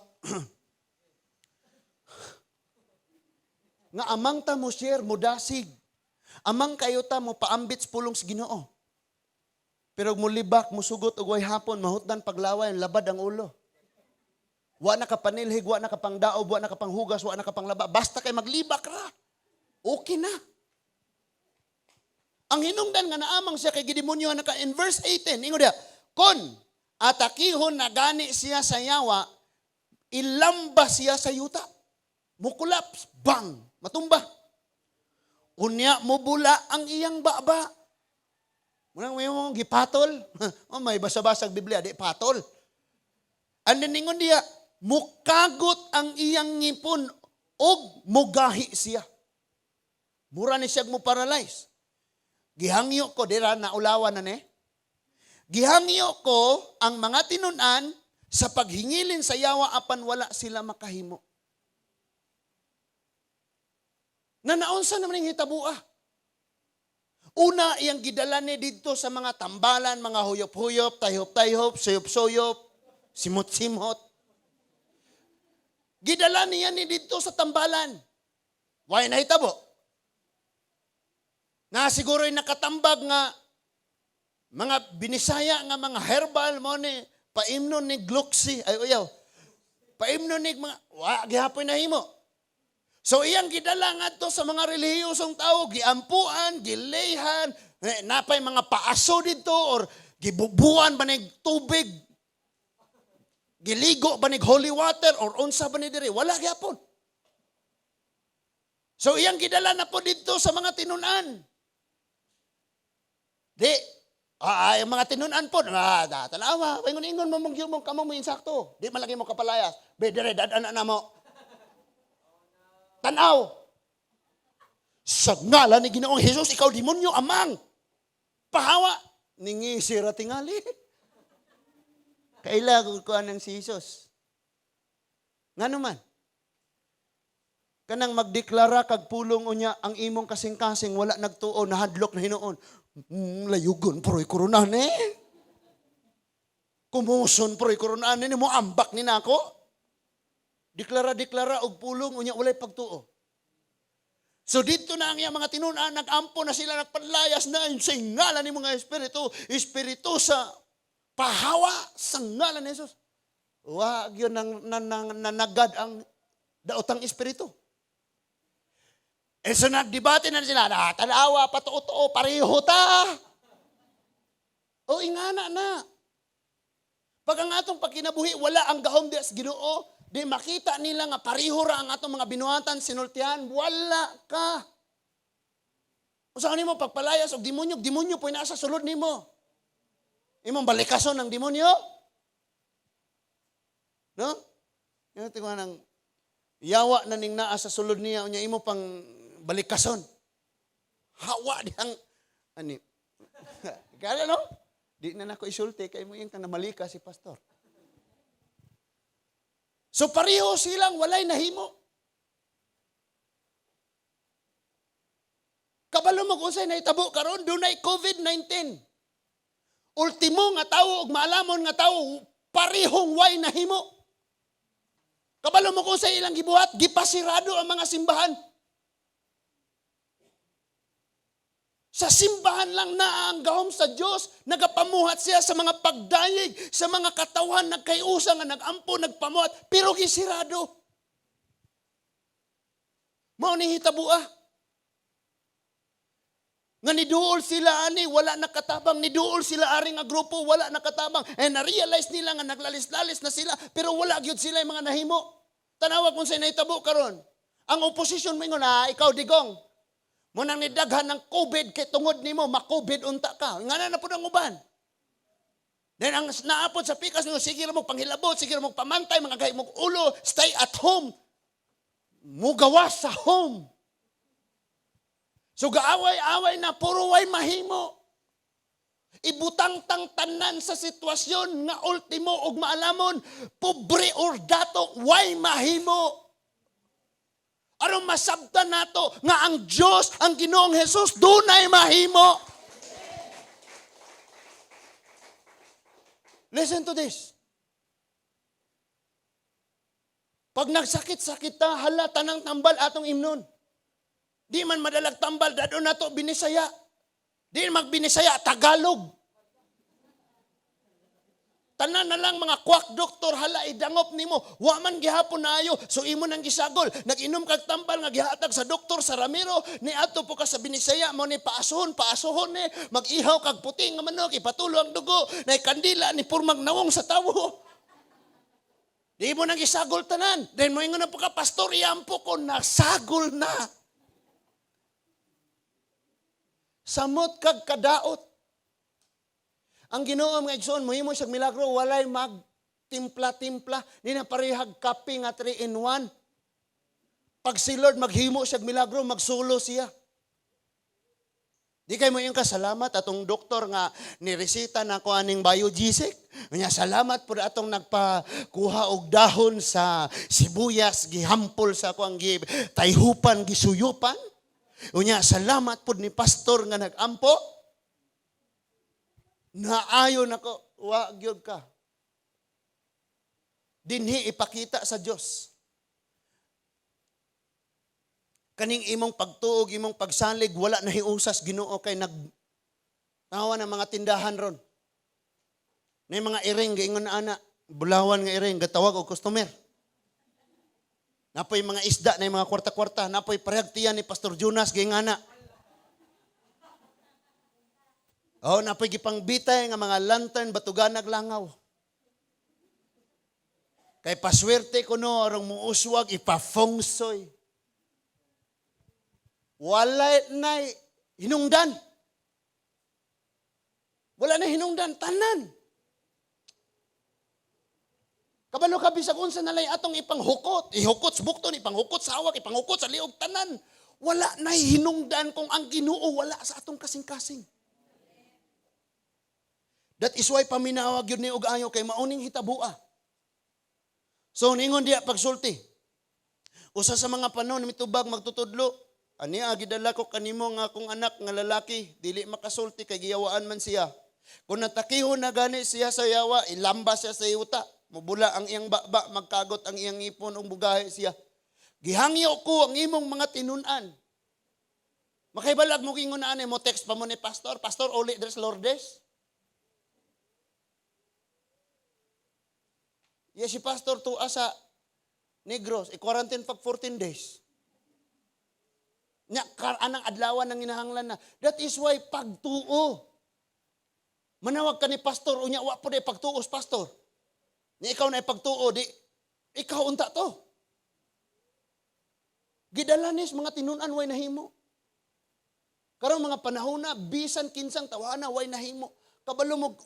Speaker 1: Nga amang ta mo share mudasig. Amang kayo ta mo paambits pulong sa Ginoo. Pero mulibak musugot og way hapon mahutdan paglaway labad ang ulo. Wa na ka panilhig, wa na ka pangdaob, wa na ka panghugas, wa na ka panglaba. Basta kay maglibak ra. Okay na. Ang hinungdan nga naamang siya kay gidemonyo na ka in verse 18, ingon dia, kon atakihon na gani siya sa yawa, ilamba siya sa yuta. Mukulaps, bang, matumba. Unya mo bula ang iyang baba. Munang may mong gipatol. Oh, may basa-basag Biblia, di patol. And then ingon dia, mukagot ang iyang ngipon og mugahi siya. Mura ni siya mo paralyze. Gihangyo ko, dira na ulawan na ne. Gihangyo ko ang mga tinunan sa paghingilin sa yawa apan wala sila makahimo. Nanaunsa naman yung hitabua. Una, iyang gidala ni dito sa mga tambalan, mga huyop-huyop, tayhop-tayhop, suyop-suyop, simot-simot. Gidala niya ni dito sa tambalan. Why na hitabo? Nga siguro'y nakatambag nga mga binisaya nga mga herbal mo ni paimnon ni Gluxy. Ay, uyaw. Paimnon ni mga, gihapon na himo. So iyang gidala nga to sa mga relihiyosong tao, giampuan, gilayhan, napay mga paaso dito, or gibubuan ba ng tubig, giligo ba ng holy water, or unsa ba ni diri? Wala gyapon. So iyang gidala na po dito sa mga tinunan. Yung mga tinunan po, tanawa, ingon mo mong mo kamo mo insakto. Di malagi mo kapalayas. Be dire dadan na mo. Tanaw. Sa ngalan ni Ginoong Hesus, ikaw demonyo amang. Pahawa. Ningi sira tingali. Kailangan ko anang si Hesus. Nga naman. Kanang magdeklara kag pulong unya ang imong kasing-kasing wala nagtuo nahadlok na hinuon. Layugon proy koronan Kumuson proy koronan ni mo ambak ni nako. Deklara og pulong unya walay pagtuo. So dito na ang iyang mga tinunan, nagampo na sila, nagpanlayas na sa ngalan ni mga espiritu sa pahawa sa ngalan ni Jesus. Wag yun nanagad ang daotang espiritu. So nagdebate na sila, tanawa, patuo, pareho ta. O ingana na. Pag ang atong pagkinabuhi, wala ang gahom di as Ginoo, di makita nila nga pareho ra ang atong mga binuhatan, sinultihan, wala ka. Usahan nimo pagpalayas og demonyo po nasa sulod nimo. Imong balikason ng demonyo? No? Yung tingnan ng yawa na ning naa sa sulod niya, unya imo pang balikason. Hawa dihang ani. Kaya no? Di na nako isulti kay mo yung kanamalika si pastor. So pareho silang walay nahimo. Kabalo mo kung sa'y naitabo karon dunay COVID-19. Ultimo nga tawo ug maalamon nga tawo parehong way nahimo. Kabalo mo kung sa'y ilang gibuhat, gipasirado ang mga simbahan. Sa simbahan lang na ang gahom sa Diyos, nagapamuhat siya sa mga pagdayeg, sa mga katawan, nagkayusa nga nagampo, nagpamuhat, pero gisirado. Mao ni hitabua. Nga niduol sila ani, wala nakatabang, niduol sila aring nga grupo, wala nakatabang. Na-realize nila nga naglalis-lalis na sila, pero wala gyud sila yung mga nahimo. Tanawa kung sa'y nahitabo karon. Ang opposition mo ikaw digong. Munang nidaghan ng COVID kay tungod nimo ma-COVID unta ka. Ngana na pud ang uban. Then ang naapod sa pikas nimo sige ra mo panghilabot, sige ra mo pamantay mga gay mong ulo, stay at home. Mugawas sa home. So gaaway-away na puro way mahimo. Ibutang-tang tanan sa sitwasyon nga ultimo og maalamon, pobre or dato way mahimo. Aron masabtan nato nga ang Diyos, ang Ginoong Hesus, dunay mahimo. Listen to this. Pag nagsakit-sakit ta, hala, tanang tambal atong imnon. Di man madalag tambal, dadon nato binisaya. Di magbinisaya, Tagalog. Tanan na lang mga kwak doktor hala idangop nimo wa man gihapon naayo so imo nang gisagol nag-inom kag tambal nga gihatag sa doktor sa Ramiro ni adto po ka sa Binisaya mo ni paasuhon ni mag-ihaw kag puting nga manok ipatulo ang dugo nay kandila ni purmag nawong sa tawo. Di mo nang gisagol tanan then mo ingon na po ka pastor iampo ko nasagol na. Samot kag kadaot. Ang Ginoo mga igsoon, mohimo siyang milagro, walay magtimpla-timpla, di na parihag kape nga 3-in-1. Pag si Lord maghimo siyang milagro, magsulo siya. Di kay mo yung kasalamat atong doktor nga niresita na ko aning biogesic. Nya salamat pud atong nagpakuha og dahon sa sibuyas gihampol sa kuang tayhupan gisuyupan. Unya salamat pud ni pastor nga nagampo. Naayon ako, wa gyud ka. Dinhi ipakita sa Dios. Kaning imong pagtuog, imong pagsalig, wala na hiusas Ginoo kay nagtawa ng mga tindahan ron. May mga iring, gaingon na ana, bulawan nga iring, gatawag og customer. Napoy mga isda na mga kwarta-kwarta, napoy parehagtiyan ni Pastor Jonas, gaingana. Napoy gipang bitay nga mga lantern, batuganag langaw. Kay paswerte ko no, arong muuswag, ipafongsoy. Walay na hinungdan. Wala na hinungdan, tanan. Kabalo ka bisag unsa nalay atong ipanghukot. Ihukot sa bukton, ipanghukot sa hawak, ipanghukot sa liog, tanan. Wala na hinungdan kung ang Ginoo wala sa atong kasing-kasing. That is why paminawag yun ni og ayo kay mauning hitabua. So, ningon diya pagsulti. Usa sa mga panon, mitubag, magtutudlo. Ani, agidala ko kanimo nga akong anak nga lalaki, dili makasulti, kay giyawaan man siya. Kung natakihon na gani siya sa yawa, ilamba siya sa yuta. Mubula ang iyang baba, magkagot ang iyang ipon, ang bugahe siya. Gihangyo ko ang imong mga tinunan. Makaibalag mo kingon na mo, text pa mo ni Pastor, Pastor, uli dres Lourdes. Yes, si Pastor tuwa sa Negros, i-quarantine pag 14 days. Nya, anang adlawan nang inahanglan na. That is why pagtuo. Manawag ka ni Pastor, unya, wa po di pagtuos, Pastor. Nya, ikaw na ipagtuo, di, ikaw unta to. Gidalanis, mga tinunan, way nahimo. Karong mga panahon na, bisan kinsang tawana, way nahimo. Kabalo mo,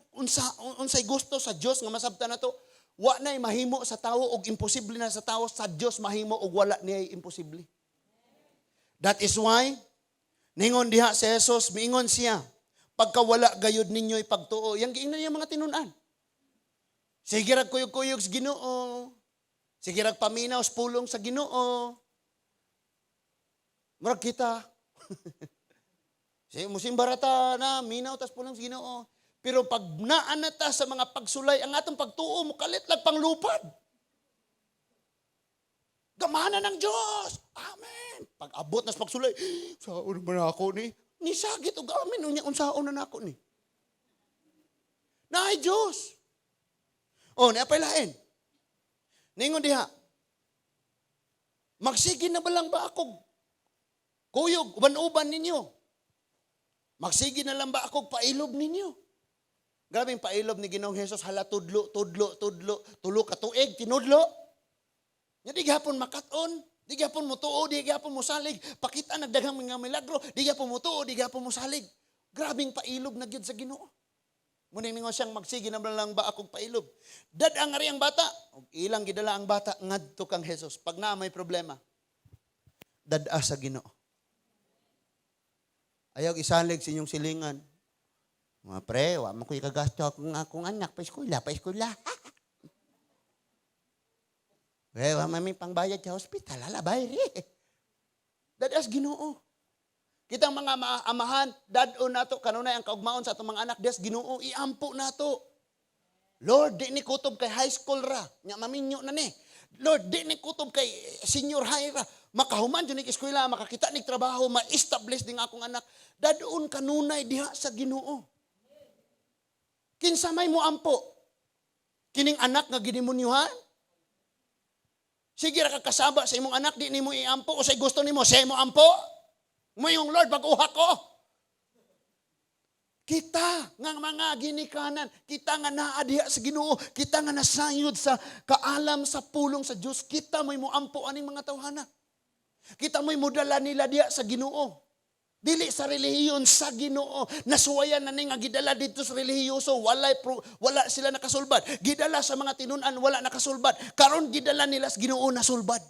Speaker 1: unsay gusto sa Diyos nga masabta na to, wa na'y mahimo sa tao og imposible na sa tao, sa Dios mahimo og wala niya imposible. That is why ningon diha si Jesus, miingon siya, pagka wala gayud ninyo ipagtuo, yang giingnan niya mga tinunan. Sige rag kuyog-kuyog sa Ginoo. Sige rag paminaw sa pulong sa Ginoo. Murag kita. Sige musimbarata na minaw tas pulong sa Ginoo. Pero pag naanata sa mga pagsulay, ang atong pagtuo mo kalit lang panglupad. Gamana ng Diyos. Amen. Pag abot na sa pagsulay, saon ba na ako ni? Nisagit o gamin, unsaon na ako ni. Naay Diyos. Napailain. Ningon diha. Magsige na ba lang ba ako? Kuyog, uban-uban ninyo. Magsige na lang ba ako pailob ninyo? Grabing pailob ni Ginoong Hesus, hala tudlo, tulo ka tuig, tinudlo. Nga di gihapon makaton, di gihapon mo tuo, di gihapon mo salig. Pakita nagdaghang mga milagro, di gihapon mo tuo, di gihapon mo salig. Grabing pailob na gyud sa Ginoo. Muning ningon siyang magsige na lang ba akong pailob. Dad ang ari ang bata, og ilang gidala ang bata ngadto kang Hesus. Pag na may problema, dad-a sa Ginoo. Ayaw isalig sa inyong silingan. Mga pre, wa man ko'y kagasto akong anak, pa-eskwela. Pre, wa man may pangbayad sa hospital, alabay rin. Dadas Ginoo. Kitang mga amahan, dad-o nato, kanunay ang kaugmaon sa atong mga anak, das Ginoo, iampo nato. Lord, di ni kutob kay high school ra, nya maminyo na ni. Lord, di ni kutob kay senior high ra, makahuman dyan ni eskwela, makakita ni trabaho, ma-establish din akong anak. Dadoon kanunay diha sa Ginoo. Kinsa may mo ampo? Kining anak nga ginimunyuhan? Sige ra ka kasaba sa imong anak, di nimo iampo o say gusto nimo sa imo ampo? Mo yung Lord pag-uha ko. Kita nga mga ginikanan, kita nga naadiha sa Ginoo, kita nga nasayod sa kaalam sa pulong sa Dios, kita mo'y moampo aning mga tawhana. Kita mo'y modala nila diha sa Ginoo. Dili sa relihiyon sa Ginoo. Nasuwayan na nga gidala dito sa relihiyoso, wala sila nakasulbad. Gidala sa mga tinunan, wala nakasulbad. Karon gidala nila sa Ginoo nasulbad.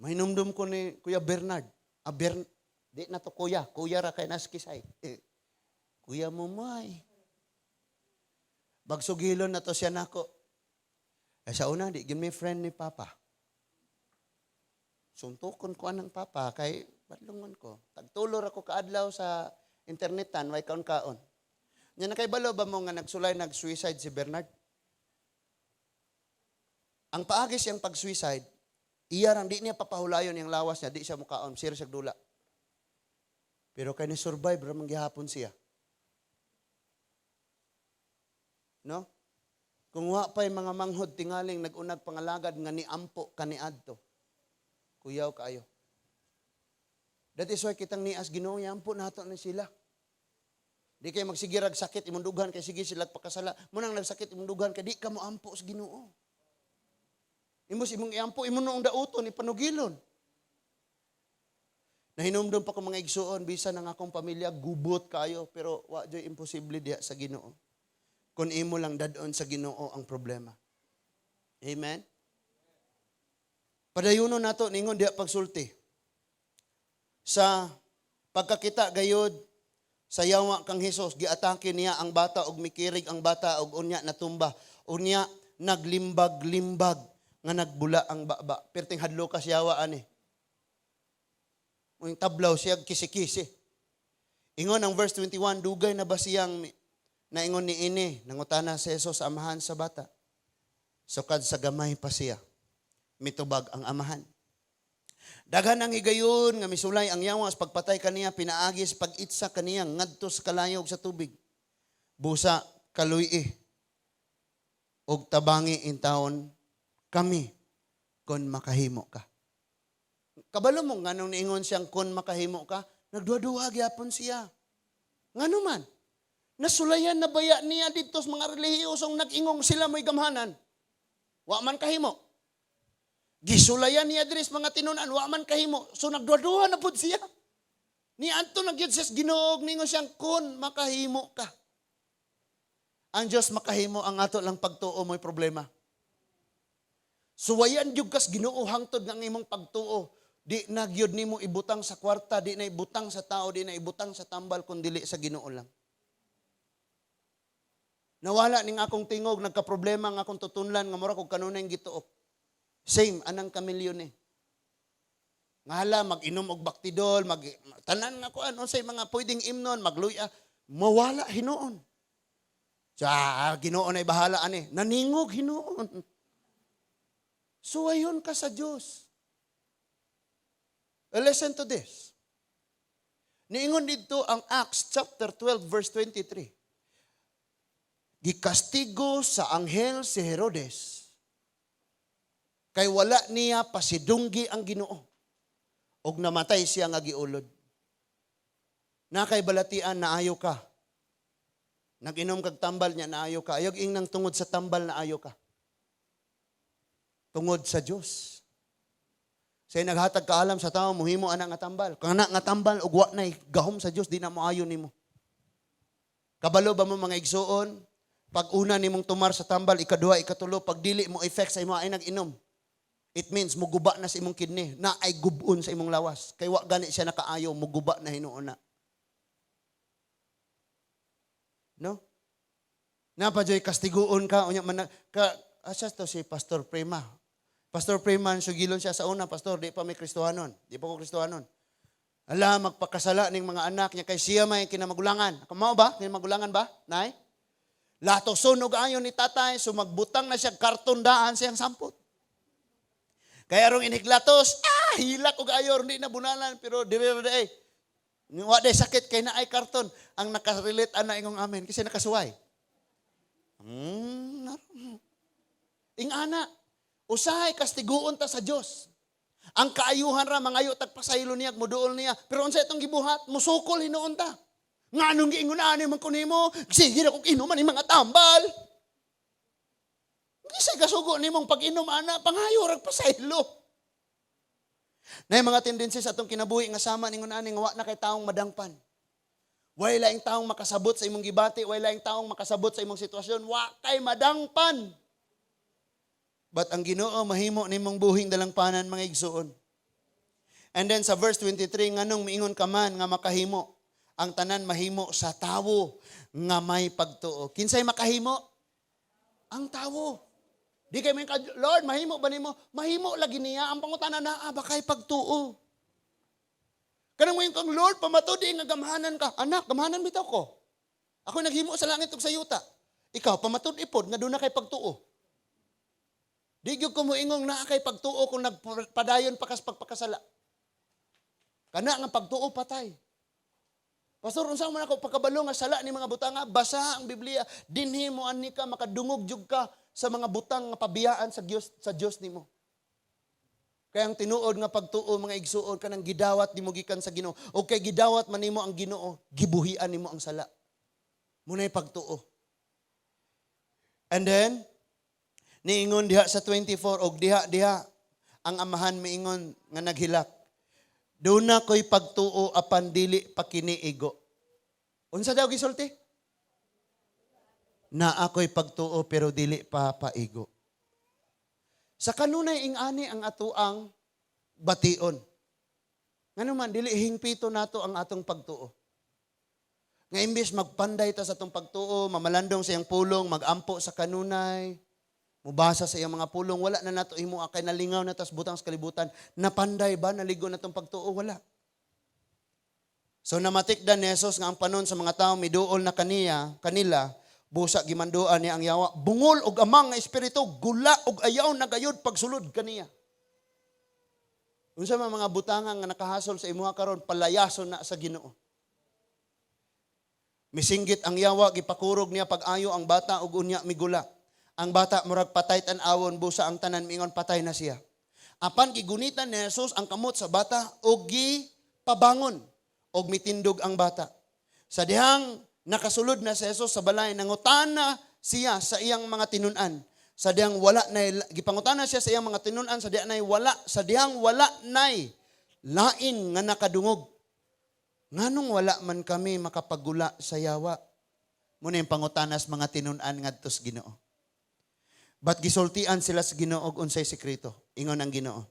Speaker 1: Mahinumdum ko ni Kuya Bernard. Di na to kuya. Kuya ra kay naskisay. Kuya mo may. Bagsugilon na to siya nako. Sa una, di gini friend ni Papa. Suntukon ko anang Papa kay badlungon ko. Tagtulor ako kaadlaw sa internetan, way kaon-kaon. Nya nakaibalo ba mo nga nagsulay nag-suicide si Bernard? Ang paagi siyang pag-suicide, iyarang di niya papahulayon yung lawas niya, di siya mukaon, sira siya dula. Pero kay ni-survive ramang gihapon siya. No? Kung wa pa'y mga manghod tingaling nag-unag pangalagad nga ni ampo kaniadto. Kuyaw kayo. That is why kitang nias Ginoo ampo nato ni sila. Di kay magsigirag sakit imong dughan kay sige sila pakasala. Munang nagsakit imong dughan kay di ka mo ampo sa Ginoo. Imbos imong iampo imo noong dauton ni panugilon. Nahinumdum pa ko mga igsuon bisan ang akong pamilya gubot kayo pero wa joy imposible diha sa Ginoo. Kung imo lang dadon sa Ginoo ang problema. Amen. Padayuno nato ningon diha pagsulti. Sa pagkakita gayud sa yawa kang Hesus giatake niya ang bata og mikirig ang bata og unya natumba. Unya naglimbag-limbag nga nagbula ang baba. Perting hadlo ka siyawa ani. Yung tablaw siya kisi-kisi. Ingon ang verse 21, dugay na ba siyang naingon ni ini, nangutana si Jesus amahan sa bata. Sukad sa gamay pa siya. Mitubag ang amahan. Daghan ang higayon nga misulay ang yawas pagpatay kaniya pinaagi sa pag-itsa kaniya ngadto sa kalayog sa tubig. Busa kaluy og tabangi in taon kami kon makahimo ka. Kabalo mo nganong niingon siyang kon makahimo ka, nagduwa-duwa gyapon siya. Ngano man? Nasulayan na baya niya dito sa mga relihiyosong nag-ingong sila mo'y gamhanan. Wa man kahimo. Gisulayan niya diri sa mga tinunan, wa man kahimo. So nagduwa-duwa na pud siya. Ni anto nagyud sa Ginoo ningon siyang kon makahimo ka. Ang Dios makahimo ang ato lang pagtuo mo'y problema. Suwayan jud kas Ginoo hangtod nga imong pagtuo. Di na gyud nimo ibutang sa kwarta, di na ibutang sa tao, di na ibutang sa tambal kun dili sa Ginoo lang. Nawala ning akong tingog nagka-problema nga akong tutunlan nga mura kog kanunay gituok. Same anang kamilyon ni. Ngala mag-inom og baktidol, tanan nga kuan unsay mga pwedeng imnon, magluya, mawala hinuon. Sa Ginoo nay bahala ani, naningog hinuon. Suwayon ka sa Diyos. Listen to this. Niingon dito ang Acts chapter 12 verse 23. Gikastigo sa anghel si Herodes. Kay wala niya pasidunggi ang Ginoo. Og namatay siya nga giulod. Na kay balatian naayo ka. Nag-inom kag tambal niya naayo ka. Ayog ing nang tungod sa tambal naayo ka. Tungod sa Diyos. Say naghatag kaalam sa tao, muhimo ana nga tambal. Kung ana nga tambal, ug wa nay gahom sa Diyos, di na moayon nimo. Kabalo ba mo mga igsuon? Pag una nimong tumar sa tambal, ikaduha, ikatulo, pag dili mo effect sa imo ay nag-inom. It means, muguba na sa imong kidney, na ay gubon sa imong lawas. Kay wa gani siya nakaayo, muguba na hinuon na. No? Napadyoy kastiguon ka, unya man asas to si Pastor Prema. Pastor Prema, sugilon siya sa una, Pastor, di pa may Kristohanon. Di pa ko Kristohanon. Ala, magpakasala ning mga anak niya kay siya may kinamagulangan. Kamao ba? Kinamagulangan ba? Nay? Lato sunog ayon ni tatay, so magbutang na siya karton daan siyang sampot. Kaya rong iniglatos, hilak og ayor, hindi na bunalan, pero dire ay. Wa day sakit kay na ay karton. Ang nakarelate ana ingong amen kasi nakasuway. Ing ana, usahay kastiguon ta sa Dios. Ang kaayuhan ra mangayo tagpasaylo niya, moduol niya, pero unsa itong gibuhat, musukol hinuon ta. Nganong giingon ani man kunimo, sige ra kog inuman ni mga tambal. Kisay kasugo nimong pag-inom ana, pangayo ra pasaylo. Nay mga tendencies atong kinabuhi nga sama ningon ani nga wa na kay taong madangpan. Way laing taong makasabot sa imong gibati, way laing taong makasabot sa imong sitwasyon, wa kay madangpan. But ang Ginoo mahimo nimong buhing dalangpanan mga igsuon. And then sa verse 23, nganong miingon ka man nga makahimo, ang tanan mahimo sa tawo nga may pagtuo. Kinsay makahimo? Ang tawo. Di kay may Lord, mahimo ba nimo? Mahimo lagi niya. Ang pangutana na, bakay pagtuo. Kanang mo yung kang Lord, pamatudi nga gamhanan ka. Anak, gamhanan bitaw ko. Ako naghimo sa langit ug sa yuta. Ikaw, pamatudi pod nga doon na kay pagtuo. Di gyud ko moingong naa kay pagtuo kung nagpadayon pakas pagpakasala. Kana nga pagtuo patay. Pastor, unsa man ako pagkabalo nga sala ni mga butanga, basa ang Biblia, dinhi mo ani ka makadungog jud ka sa mga butang nga pabiyaan sa Dios nimo. Kaya ang tinuod nga pagtuo mga igsuon kanang gidawat nimo gikan sa Ginoo. O kay gidawat man nimo ang Ginoo, gibuhian nimo ang sala. Munay pagtuo. And then niingon diha sa 24 og diha ang amahan miingon nga naghilak. Doon na ko'y pagtuo apan dili pa kiniigo. Unsa daw gisulti? Na ako'y pagtuo pero dili pa paigo. Sa kanunay ingani ang atuang bation. Ngano man dili hingpito nato ang atong pagtuo. Nga imbis magpanday ta sa atong pagtuo, mamalandong sa iyang pulong, magampo sa kanunay, mubasa sa iyang mga pulong, wala na nato imo kay nalingaw na tas butang sa kalibutan. Napanday ba naligo natong pagtuo? Wala. So namatikdan ni Jesus nga ang panon sa mga tawo miduol na kanila busa gimanduan niya ang yawa. Bungol og amang nga espiritu, gula og ayaw nagayod pagsulod kaniya. Unsa man mga butangan nga nakahasol sa imuha karon palayason na sa Ginoo. Misinggit ang yawa gipakurog niya pag-ayo ang bata ug unya migula. Ang bata murag patay tan-awon busa ang tanan miingon patay na siya. Apan gigunitan ni Jesus ang kamot sa bata ug gipabangon ug mitindog ang bata. Sa dihang nakasulod na si Jesus sa balay nangutana siya sa iyang mga tinun-an. Sa dihang wala nay gipangutana siya sa iyang mga tinun-an sa dihang wala nay lain nga nakadungog. Nganong wala man kami makapagula sa yawa? Muna yung pangutanas mga tinun-an ngadto sa Ginoo. Ba't gisultian sila sa Ginoo og unsay sekreto? Ingon ang Ginoo.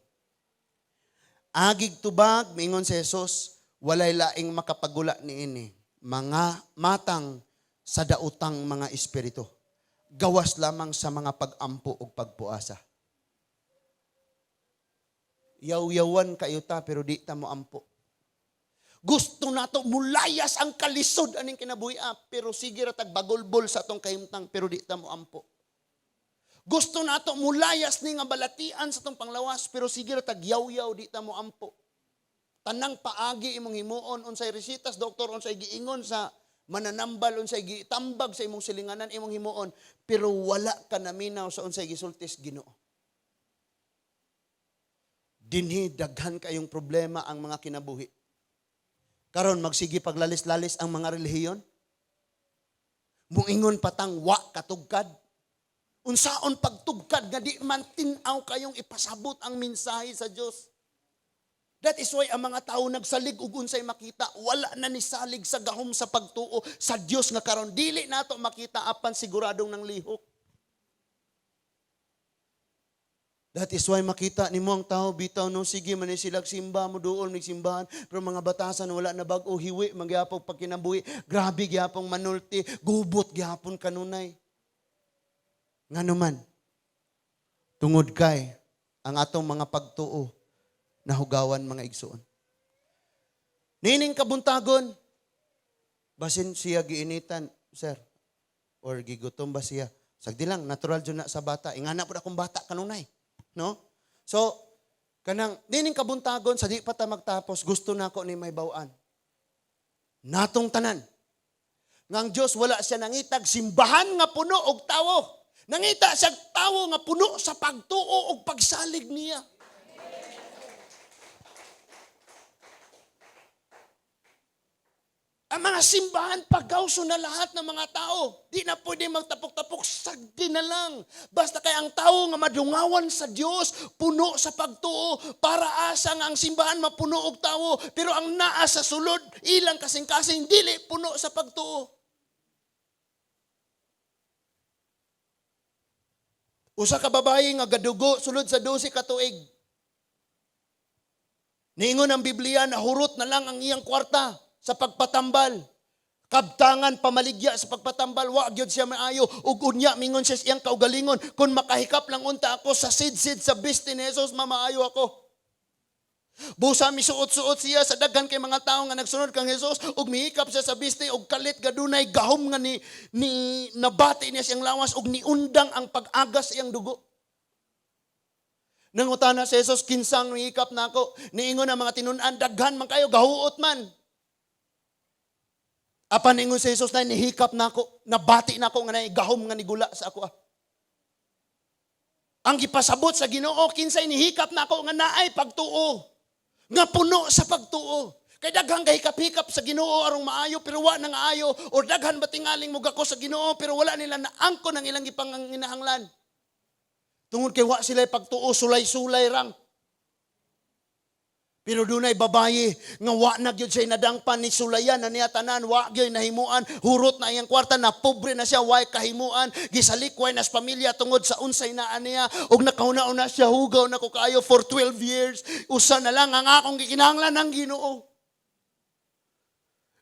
Speaker 1: Agig tubag, miingon si Jesus, walay laing makapagula niini. Mga matang sa dautang mga espiritu. Gawas lamang sa mga pagampo ug pagpuasa. Yaw-yawan kayo ta pero di ta mo ampo. Gusto nato mulayas ang kalisod aning kinabuhi pero sige ra tag bagolbol sa atong kahimtang pero di ta mo ampo. Gusto nato mulayas ni nga balatian sa tong panglawas pero sige ra tag yaw-yaw di ta mo ampo. Tanang paagi imong himuon unsay resitas doktor unsay giingon sa mananambal unsay gitambag sa imong silinganan imong himuon pero wala ka naminaw sa unsay gisultis Ginoo. Dinhi daghan kayong problema ang mga kinabuhi. Karon magsige paglalis-lalis ang mga relihiyon. Muingon patang wa katugkad. Unsaon pagtugkad nga di man tin-aw kayong ipasabot ang mensahe sa Dios. That is why ang mga tao nagsalig ug unsay makita, wala na ni salig sa gahom sa pagtuo sa Dios nga karon dili nato makita apan siguradong nang lihok. That is why makita nimo ang tao bitaw no sige man sila simba mo duol mig simbahan pero mga batasan wala na bag-o hiwi magyapon pagkinabuhi grabe gyapon manulti gubot gyapon kanunay. Ngano man tungod kay ang atong mga pagtuo nahugawan mga igsoon. Nining kabuntagon basin siya giinitan sir or gigutom ba siya sagdi lang natural jud na sa bata ingana pud akong bata kanunay. No? So, kanang dining kabuntagon sa di pa ta magtapos, gusto nako ni may bawaan. Natong tanan. Ngang Dios wala siya nangitag simbahan nga puno og tawo. Nangita siya tawo nga puno sa pagtuo og pagsalig niya. Ang mga simbahan, pagkauso na lahat ng mga tao. Di na pwede magtapok-tapok, sagdi na lang. Basta kay ang tao nga madungawan sa Diyos, puno sa pagtuo, para asa nga ang simbahan mapuno og tao. Pero ang naa sa sulod, ilang kasing-kasing, dili puno sa pagtuo. Usa ka babae nga gadugo, sulod sa 12 ka tuig. Niingon ang Biblia na hurot na lang ang iyang kwarta sa pagpatambal. Kabtangan pamaligya sa pagpatambal, wa gyud siya maayo ug unya mingon siya iyang kaugalingon, kung makahikap lang unta ako sa sid-sid sa biste ni Jesus, mamaayo ako. Busa misuot-suot siya sa daghan kay mga tawo nga nagsunod kang Jesus ug mihikap siya sa biste ug kalit gadunay gahom nga ni nabati niya siyang lawas ug niundang ang pag-agas iyang dugo. Nangutana si Jesus, kinsang mihikap nako? Niingon ang mga tinun-an, daghan man kayo, gahuot man. Apan ningon si Jesus na nihikap nako, nabati nako nga gahom nga nigula sa ako. Ang gipasabot sa Ginoo, kinsay nihikap nako nga naay pagtuo, nga puno sa pagtuo. Kay daghang kahikap-hikap sa Ginoo arong maayo pero wa nang aayo, o daghan batingaling mugako sa Ginoo pero wala nila naangkon ang ilang gipanginahanglan. Tungod kay wa sila pagtuo, sulay-sulay rang. Pero dunay babaye nga wa na gyud siya nadangpan ni sulayan na niya tanan, wa gyud nahimuan, hurot na iyang kwarta, na pobre na siya, way kahimuan, gisalikway nas pamilya tungod sa unsay naa niya, ug nakauna-una siya, hugaw na ko kaayo for 12 years, usa na lang ang akong gikinahanglan ng Ginoo.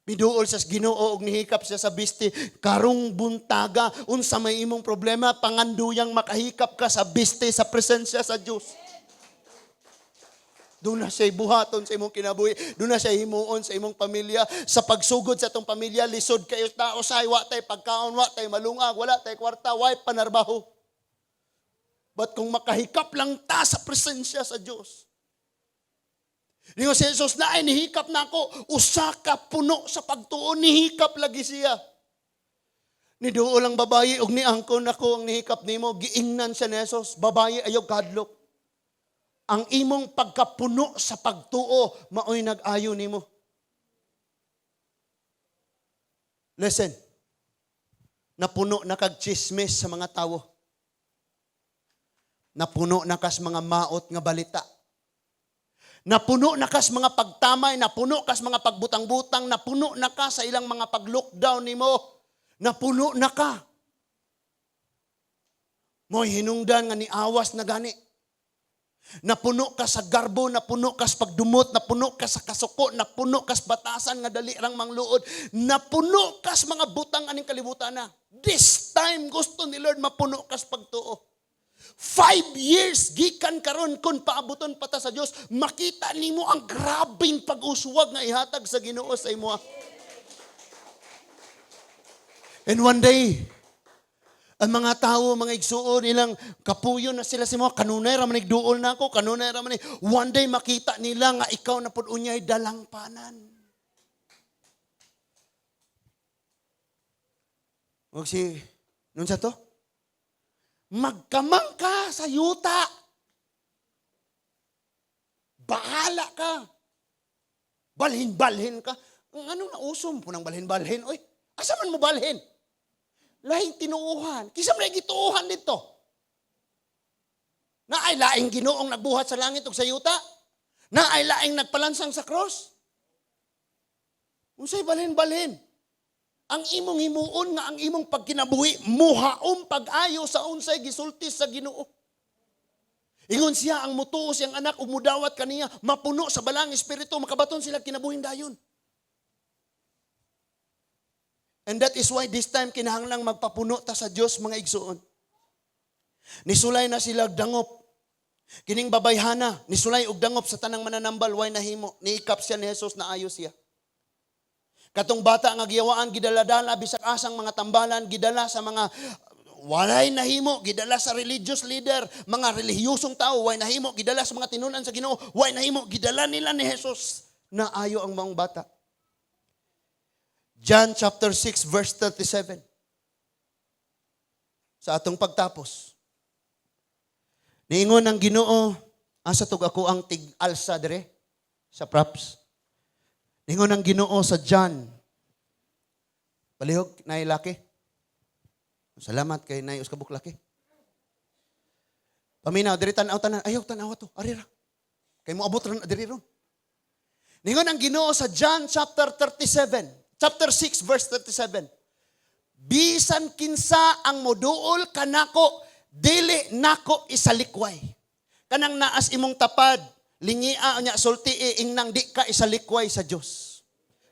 Speaker 1: Miduol sa Ginoo ug nihikap siya sa biste, karong buntaga, unsa may imong problema, panganduyang makahikap ka sa biste sa presensya sa Dios. Doon na siya buhaton sa imong kinabuhi. Doon na siya himuon sa imong pamilya. Sa pagsugod sa itong pamilya, lisod kayo tao say, wa tay pagkaon, wa tay malungag, wala tay kwarta, wa panarbaho. But kung makahikap lang ta sa presensya sa Diyos. Ningo si Jesus na ay nihikap na ako, usa ka puno sa pagtuo, nihikap lagi siya. Niduo lang babayi, ug niangkon ako ang nihikap nimo, giingnan siya ni Jesus, babayi ayaw kadlok. Ang imong pagkapuno sa pagtuo, maoy nag-ayo nimo. Listen, napuno na kag chismis sa mga tawo. Napuno na kas mga maot nga balita. Napuno na kas mga pagtamay, napuno kas mga pagbutang-butang, napuno na ka sa ilang mga pag-lockdown nimo. Napuno na ka. Mo'y hinungdan nga ni awas na gani. Napuno ka sa garbo, napuno ka sa pagdumot, napuno ka sa kasuko, napuno ka sa batasan nga dali rang mangluod, napuno ka sa mga butang aning kalibutan na. This time gusto ni Lord mapuno ka sa pagtuo. 5 years gikan karon kun paabuton pata sa Dios, makita nimo ang grabing pag-uswag nga ihatag sa Ginoo sa imo. And one day, ang mga tao, mga igsuon, ilang kapuyo na sila sa mga kanunay raman nagduol na ako, kanunay raman ni. One day makita nila nga ikaw na pud unyay dalangpanan. Huwag si, nun sa to? Magkamang ka sa yuta. Bahala ka. Balhin-balhin ka. Ano na usom po ng balhin-balhin? Oy, asa man mo balhin? Lahing tinuuhan. Kisa man gituuhan dito. Na ay laing Ginoong nagbuhat sa langit ug sa yuta? Na ay laing nagpalansang sa cross? Unsay balhin-balhin? Ang imong himuon nga ang imong pagkinabuhi, muhaom pag-ayo sa unsay gisulti sa Ginoo. Ingon siya ang mutuo siyang anak, umudawat kaniya, mapuno sa balang espiritu, makabaton sila kinabuhin dayon. And that is why this time kinahanglang magpapuno ta sa Dios, mga igsuon. Nisulay na sila dangop. Kining babayhana, nisulay og dangop sa tanang mananambal, way nahimo. Niikap siya ni Jesus na ayo siya. Katong bata nga giyawaan, gidaladala bisag asang mga tambalan, gidala sa mga walay nahimo, gidala sa religious leader, mga relihiyosong tao, way nahimo, gidala sa mga tinunan sa Ginoo, way nahimo, gidala nila ni Jesus na ayo ang mga bata. John chapter 6 verse 37. Sa atong pagtapos, niingon ang Ginoo, asa tug ako ang tig-alsa dire sa props. Ningon ang Ginoo sa John. Palihog, nay laki. Salamat kay nay uskabuk laki. Paminaw, diri tanaw tanan. Ayaw tanaw to. Arira. Kay mo abot ron diri ron. Ningon ang Ginoo sa John chapter 37. Chapter 6 verse 37. Bisan kinsa ang moduol kanako, dili nako isalikway. Kanang naas imong tapad, Lingia niya sulti ingnang di ka isalikway sa Dios.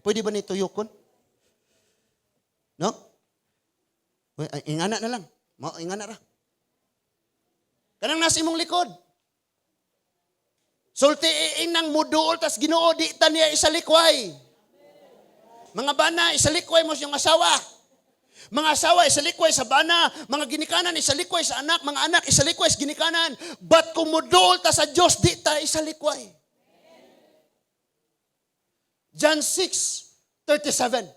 Speaker 1: Pwede ba ni tuyokon? No? Ingana na lang. Ingana ra. Kanang nasa imong likod. Sulti ingnang muduol tas Ginoo di ta niya isalikway. Mga bana, isalikway mo siyang asawa. Mga asawa, isalikway sa bana. Mga ginikanan, isalikway sa anak. Mga anak, isalikway sa ginikanan. But kung mudol ta sa Diyos, di ta isalikway. John 6:37.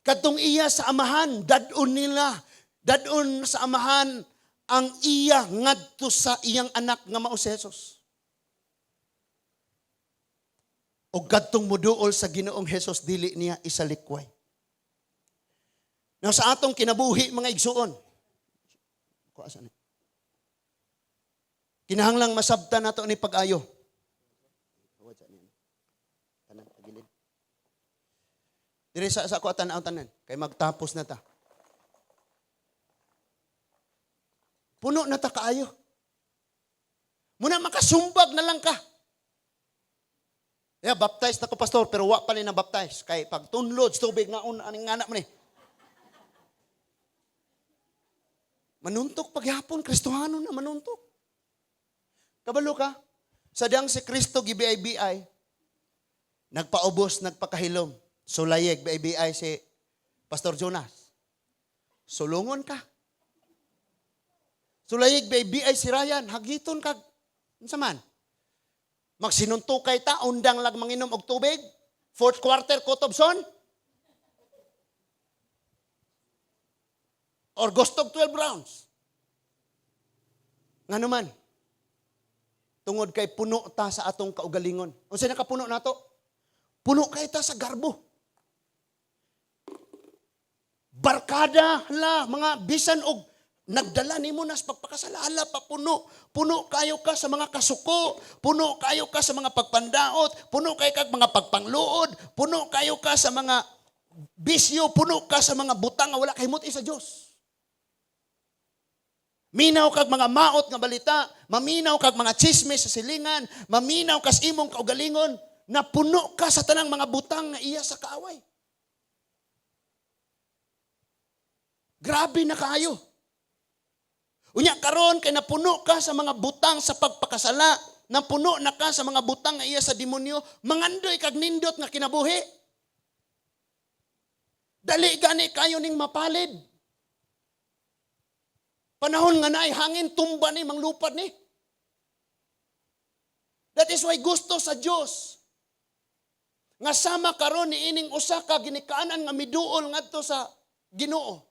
Speaker 1: Kadtong iya sa amahan, dadon nila. Dadon sa amahan ang iya ngadto sa iyang anak nga mao si Jesus. O kadtong muduol sa Ginoong Jesus, dili niya isalikway. Now sa atong kinabuhi mga igsuon, kinahanglang masabtan nato ni pag-ayo. Diri sa ako tanaw tanan kay magtapos na ta. Puno na ta kaayo. Muna makasumbag na lang ka. Yeah, baptize na ko pastor pero wa pa ni na baptize kay pag tunlod tubig nga aning anak mo ni. Manuntok paghapon, Kristohano na manuntok. Kabalo ka? Sadyang si Kristo gibiay-biay, nagpaubos, nagpakahilom. Sulayeg, biay-biay si Pastor Jonas. Sulungon ka. Sulayeg, biay-biay si Ryan, hagiton ka. Unsa man? Magsinuntukay ta, undang lag manginom og tubig, fourth quarter kotobson, or gustog 12 rounds. Nga naman, tungod kay puno ta sa atong kaugalingon. Unsay nakapuno nato? Puno kay ta sa garbo. Barkada, hala, mga bisan og nagdala nimo nas pagpakasala pa puno. Puno kayo ka sa mga kasuko, puno kayo ka sa mga pagpandaot, puno kayo ka mga pagpangluod, puno kayo ka sa mga bisyo, puno ka sa mga butang nga wala kahimuti sa Dios. Minaw kag mga maot nga balita, maminaw kag mga chismis sa silingan, maminaw kas imong kaugalingon, na puno ka sa tanang mga butang nga iya sa kaaway. Grabe na kaayo. Unya karon kay napuno ka sa mga butang sa pagpakasala, napuno na ka sa mga butang nga iya sa demonyo, mangandoy kag nindot nga kinabuhi. Dali gani kayo ning mapalid. Panahon nga naay hangin, tumba ni, manglupad ni. That is why gusto sa Diyos. Nga sama karon ni ining usa ka ginikaanan nga miduol ngadto sa Ginoo.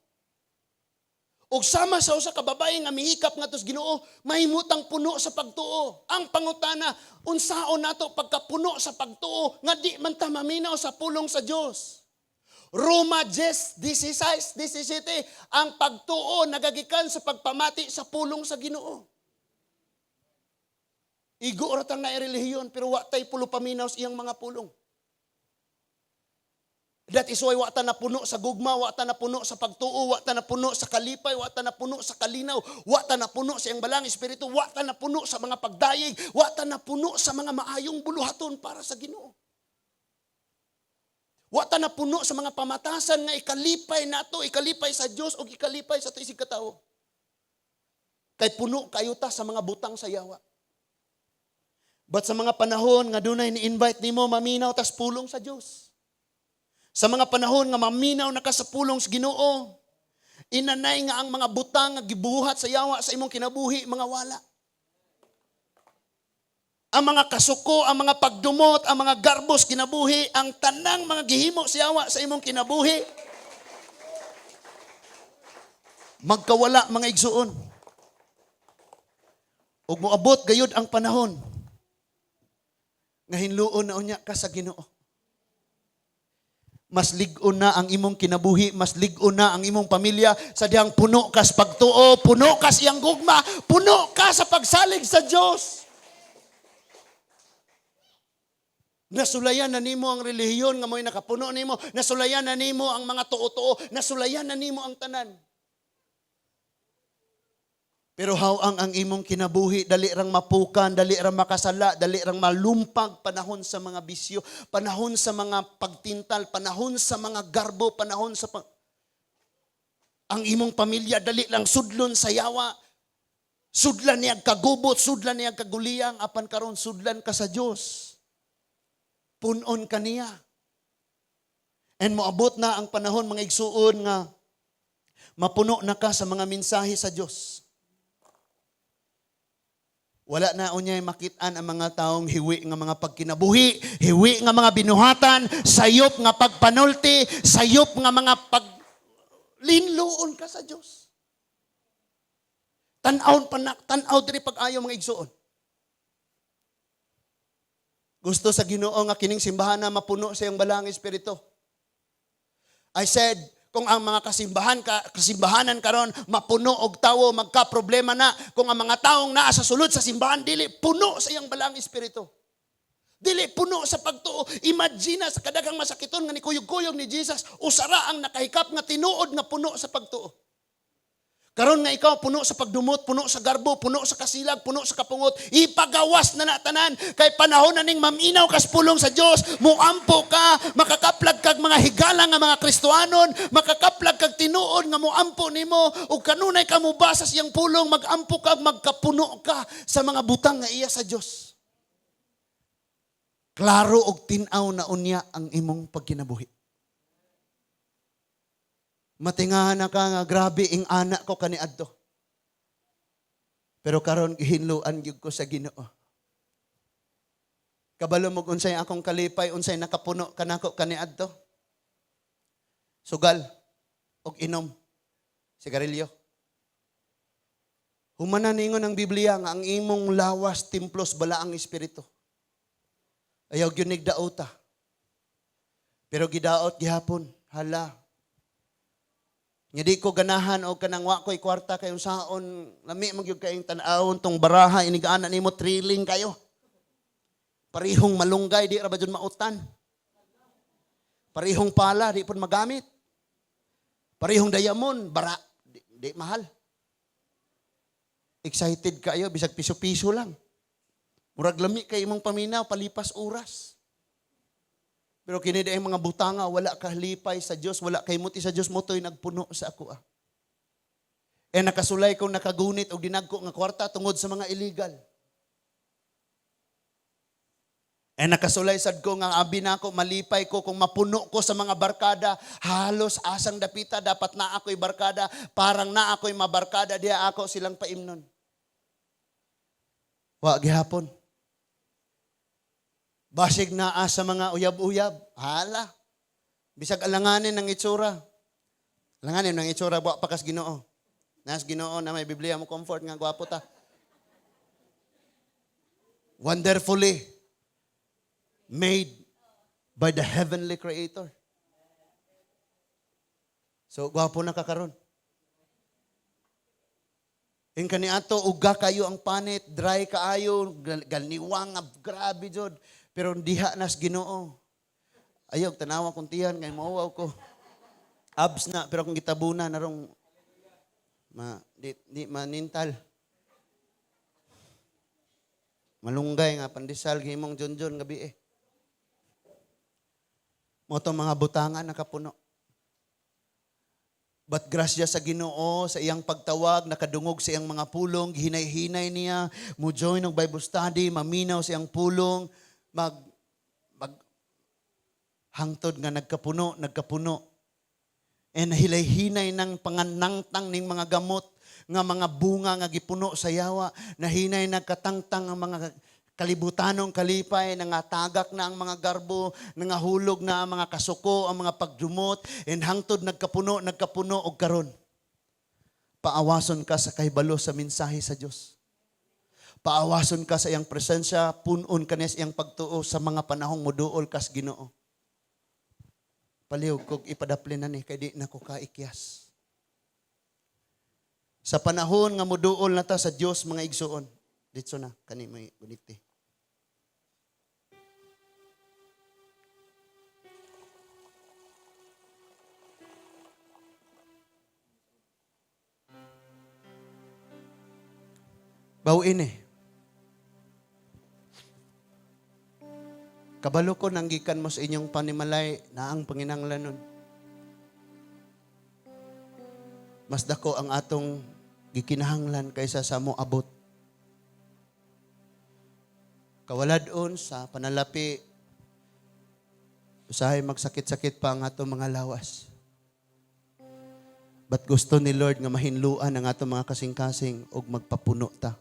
Speaker 1: Ug sama sa usa ka babae nga mihikap ngadto sa Ginoo, mahimutang puno sa pagtuo. Ang pangutana, unsaon nato pagkapuno sa pagtuo nga di man ta maminaw sa pulong sa Dios. Roma 10:16-17, ang pagtuo nagagikan sa pagpamati sa pulong sa Ginoo. Igo ratang na relihiyon pero wa tay pulo paminaw sa iyang mga pulong. That is why wa ta napuno sa gugma, wa ta napuno sa pagtuo, wa ta napuno sa kalipay, wa ta napuno sa kalinaw, wa ta napuno sa iyang balang espiritu, wa ta napuno sa mga pagdayeg, wa ta napuno sa mga maayong buluhaton para sa Ginoo. Wa ta napuno sa mga pamatasan nga ikalipay nato, ikalipay sa Dios o ikalipay sa isig katao. Kay puno kayo ta sa mga butang sa yawa. But sa mga panahon nga dunay ni-invite nimo maminaw tas pulong sa Dios. Sa mga panahon nga maminaw na ka sa pulong sa Ginoo, inanay nga ang mga butang nga gibuhat sa yawa sa imong kinabuhi mga wala. Ang mga kasuko, ang mga pagdumot, ang mga garbos kinabuhi, ang tanang mga gihimo siyawa sa imong kinabuhi, magkawala mga igsuon. Ug moabot gayud ang panahon nga hinluon na unya ka sa Ginoo. Mas lig-on na ang imong kinabuhi, mas lig-on na ang imong pamilya, sadyang puno ka sa pagtuo, puno ka sa iyang gugma, puno ka sa pagsalig sa Dios. Nasulayan na nimo ang relihiyon nga mo'y nakapuno nimo. Nasulayan na nimo ang mga tuo-tuo. Nasulayan na nimo ang tanan. Pero hawang ang imong kinabuhi, dali rang mapukan, dali rang makasala, dali rang malumpag, panahon sa mga bisyo, panahon sa mga pagtintal, panahon sa mga garbo, panahon sa ang imong pamilya, dali lang sudlon sa yawa, sudlan niya kagubot, sudlan niya kaguliyang, apan karon sudlan ka sa Dios. Punon ka niya. And moabot na ang panahon, mga igsuon, nga mapuno na ka sa mga mensahe sa Dios. Wala na unyay makitaan ang mga taong hiwi nga mga pagkinabuhi, hiwi nga mga binuhatan, sayop nga pagpanulti, sayop nga mga paglinloon ka sa Dios. Tan-aw diri pag-ayo mga igsuon. Gusto sa Ginoo nga kining simbahan na mapuno sa iyong balang espiritu. I said, kung ang mga kasimbahanan karon mapuno og tawo, magka-problema na. Kung ang mga taong naa sa sulod sa simbahan, dili puno sa iyang balang espiritu. Dili puno sa pagtuo. Imagine sa kadagang masakiton nga ni kuyog-kuyog ni Jesus, usara ang nakahikap nga tinuod nga puno sa pagtuo. Karon nga ikaw puno sa pagdumot, puno sa garbo, puno sa kasilag, puno sa kapungot, ipagawas na natanan kay panahon na ning maminaw kas pulong sa Dios, muampo ka, makakaplag kag mga higala nga mga Kristohanon, makakaplag kag tinuod nga muampo nimo ug kanunay ka mubasa sa iyang pulong, magampo kag magkapuno ka sa mga butang nga iya sa Dios. Klaro og tin-aw na unya ang imong pagkinabuhi. Matingahan na ka nga, grabe ing anak ko kaniadto. Pero karon gihinluan gyud ko sa Ginoo. Kabalo mo unsay akong kalipay, unsay nakapuno kanako kaniadto. Sugal og inom, sigarilyo. Humanan ningon ang Biblia nga ang imong lawas templos bala ang espiritu. Ayaw gyud nigdaota. Pero gidaot gihapon, hala. Nga di ko ganahan o kanang wa ko'y kwarta kayong saon, lami magyug kayong tanawon tong baraha, inigaan nimo thrilling kayo. Parihong malunggay, di ra ba dyan mautan? Parihong pala, di pun magamit. Parihong diamond, bara, di mahal. Excited kayo, bisag piso-piso lang. Murag lami kay imong paminaw, palipas oras. Pero kini ang mga butanga, wala kahlipay sa Dios, wala kay muti sa Dios, motoy nagpuno sa ako. Nakasulay kong nakagunit o dinagko nga kwarta tungod sa mga illegal. Nakasulay sad ko nga abi nako malipay ko kung mapuno ko sa mga barkada, halos asang dapita dapat na ako'y barkada, parang na ako'y mabarkada diya ako silang paimnon. Wa gihapon. Basig naa sa mga uyab-uyab. Hala. Bisag alanganin ng itsura. Alanganin ng itsura, buwa pakas Ginoo. Nas Ginoo na may Biblia mo comfort nga gwapo ta. Wonderfully made by the heavenly Creator. So, gwapo na kakaron. Yung kaniato, uga kayo ang panit, dry kaayo, galniwang, grabe jod. Pero diha nas Ginoo. Ayog, tanawa kong tiyan, ngayon mauwaw ko. Abs na, pero kung gitabuna, narong di manintal. Malunggay nga, pandesal, himong John gabi eh. Moto mga butangan nakapuno. But grasya sa Ginoo, sa iyang pagtawag, nakadungog sa iyang mga pulong, hinay-hinay niya, mo join ng Bible study, maminaw sa iyang pulong, hangtod nga nagkapuno. And hilay-hinay ng panganangtang ning mga gamot, nga mga bunga nga gipuno sa yawa, nahinay nagkatangtang ang mga kalibutanong kalipay, nangatagak na ang mga garbo, nangahulog na ang mga kasuko, ang mga pagdumot, and hangtod nagkapuno og karon. Paawason ka sa kahibalo sa mensahe sa Dios. Paawason ka sa iyang presensya, punon ka niya sa iyang pagtuo sa mga panahong muduol kas Ginoo. Palihog kog ipadaplin na ni, kay di na ko kaikyas. Sa panahon nga muduol na ta sa Dios mga igsuon, dito na, kani may guniti. Bawin eh. Kabalo ko nanggikan mo sa inyong panimalay na ang panginahanglanon. Mas dako ang atong gikinahanglan kaysa sa mo abot. Kawaladon sa panalapi, usahay magsakit-sakit pa ang atong mga lawas. But gusto ni Lord nga mahinluan ang atong mga kasing-kasing ug magpapuno ta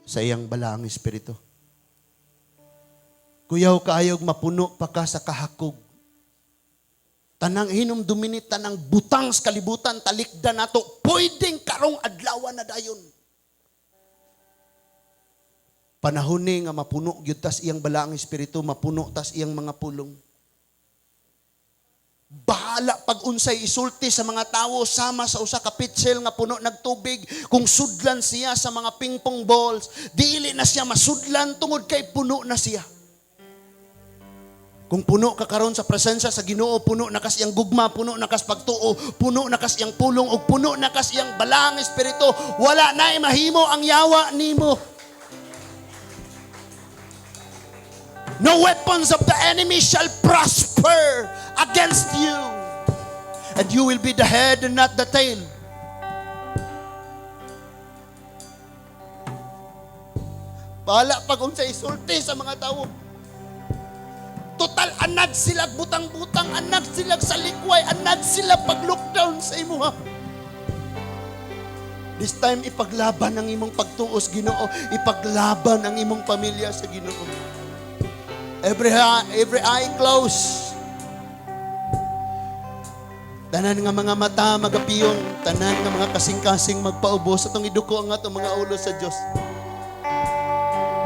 Speaker 1: sa iyang balaang espiritu. Kuyaw kaayog mapuno pa ka sa kahakog. Tanang hinumduminit, tanang butang sa kalibutan, talikdan nato, pwedeng karong adlaw na dayon. Panahon ni nga mapuno gyud tas iyang balaang espiritu, mapuno tas iyang mga pulong. Bahala pag unsay isulti sa mga tawo sama sa usa ka pitsel nga puno nagtubig, kung sudlan siya sa mga pingpong balls, dili na siya masudlan tungod kay puno na siya. Kung puno ka karon sa presensya sa Ginoo, puno na kas iyang gugma, puno na kas pagtuo, puno na kas iyang pulong, ug puno na kas iyang balaang espiritu, wala na mahimo ang yawa nimo. No weapons of the enemy shall prosper against you. And you will be the head and not the tail. Bahala pag unsay isulti sa mga tao. Total, anad sila butang-butang, anad sila sa likway, anad sila pag-lockdown sa imuha. This time, ipaglaban ang imong pagtuos, Ginoo. Ipaglaban ang imong pamilya sa Ginoo. Every eye close. Tanan nga mga mata magapiyon, tanan nga mga kasing-kasing magpaubos atong iduko ang atong mga ulo sa Dios.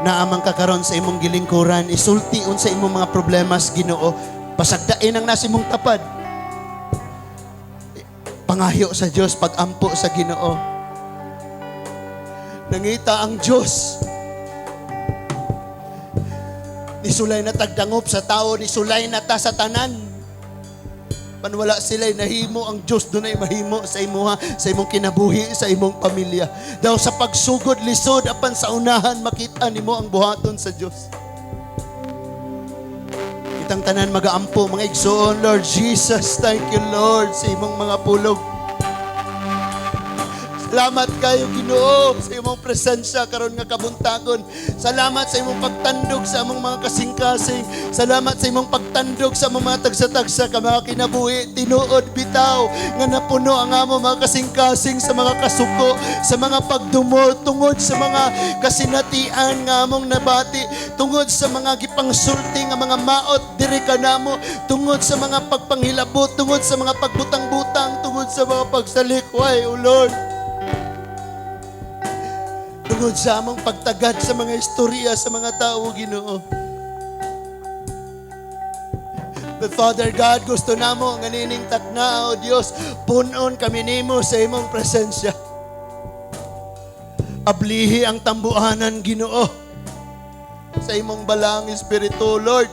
Speaker 1: Naamang kakaron sa imong gilingkuran, isulti unsa imong mga problemas, Ginoo. Pasagdain ang nasa imong tapad. Pangahyo sa Dios, pagampo sa Ginoo. Nangita ang Dios. Nisulay na tagdangop sa tao, nisulay na ta sa tanan. Panwala sila'y nahimo, ang Diyos doon ay mahimo sa imuha, sa imong kinabuhi, sa imong pamilya. Daw sa pagsugod, lisod, apan sa unahan, makita nimo ang buhaton sa Diyos. Kitang tanan magaampo, mga igsoon, Lord Jesus, thank you, Lord, sa imong mga pulog. Salamat kayo, Ginoo, sa imong presensya karon nga kabuntagon. Salamat sa imong pagtandog sa among mga kasing-kasing. Salamat sa imong pagtandog sa among mga tagsa-tagsa ka mga kinabuhi, tinuod bitaw nga napuno ang among mga kasing-kasing sa mga kasuko, sa mga pagdumol, tungod sa mga kasinatian nga among nabati, tungod sa mga gipangsulti nga mga maot diri kanamo, tungod sa mga pagpanghilabot, tungod sa mga pagbutang-butang, tungod sa mga pagsalikway, O Lord. Tungod sa among pagtagad sa mga istorya sa mga tao, Ginoo. But Father God, gusto namo nga nining takna, O Dios, punon kami nimo sa imong presensya. Ablihi ang tambuanan, Ginoo, sa imong balang espiritu, Lord.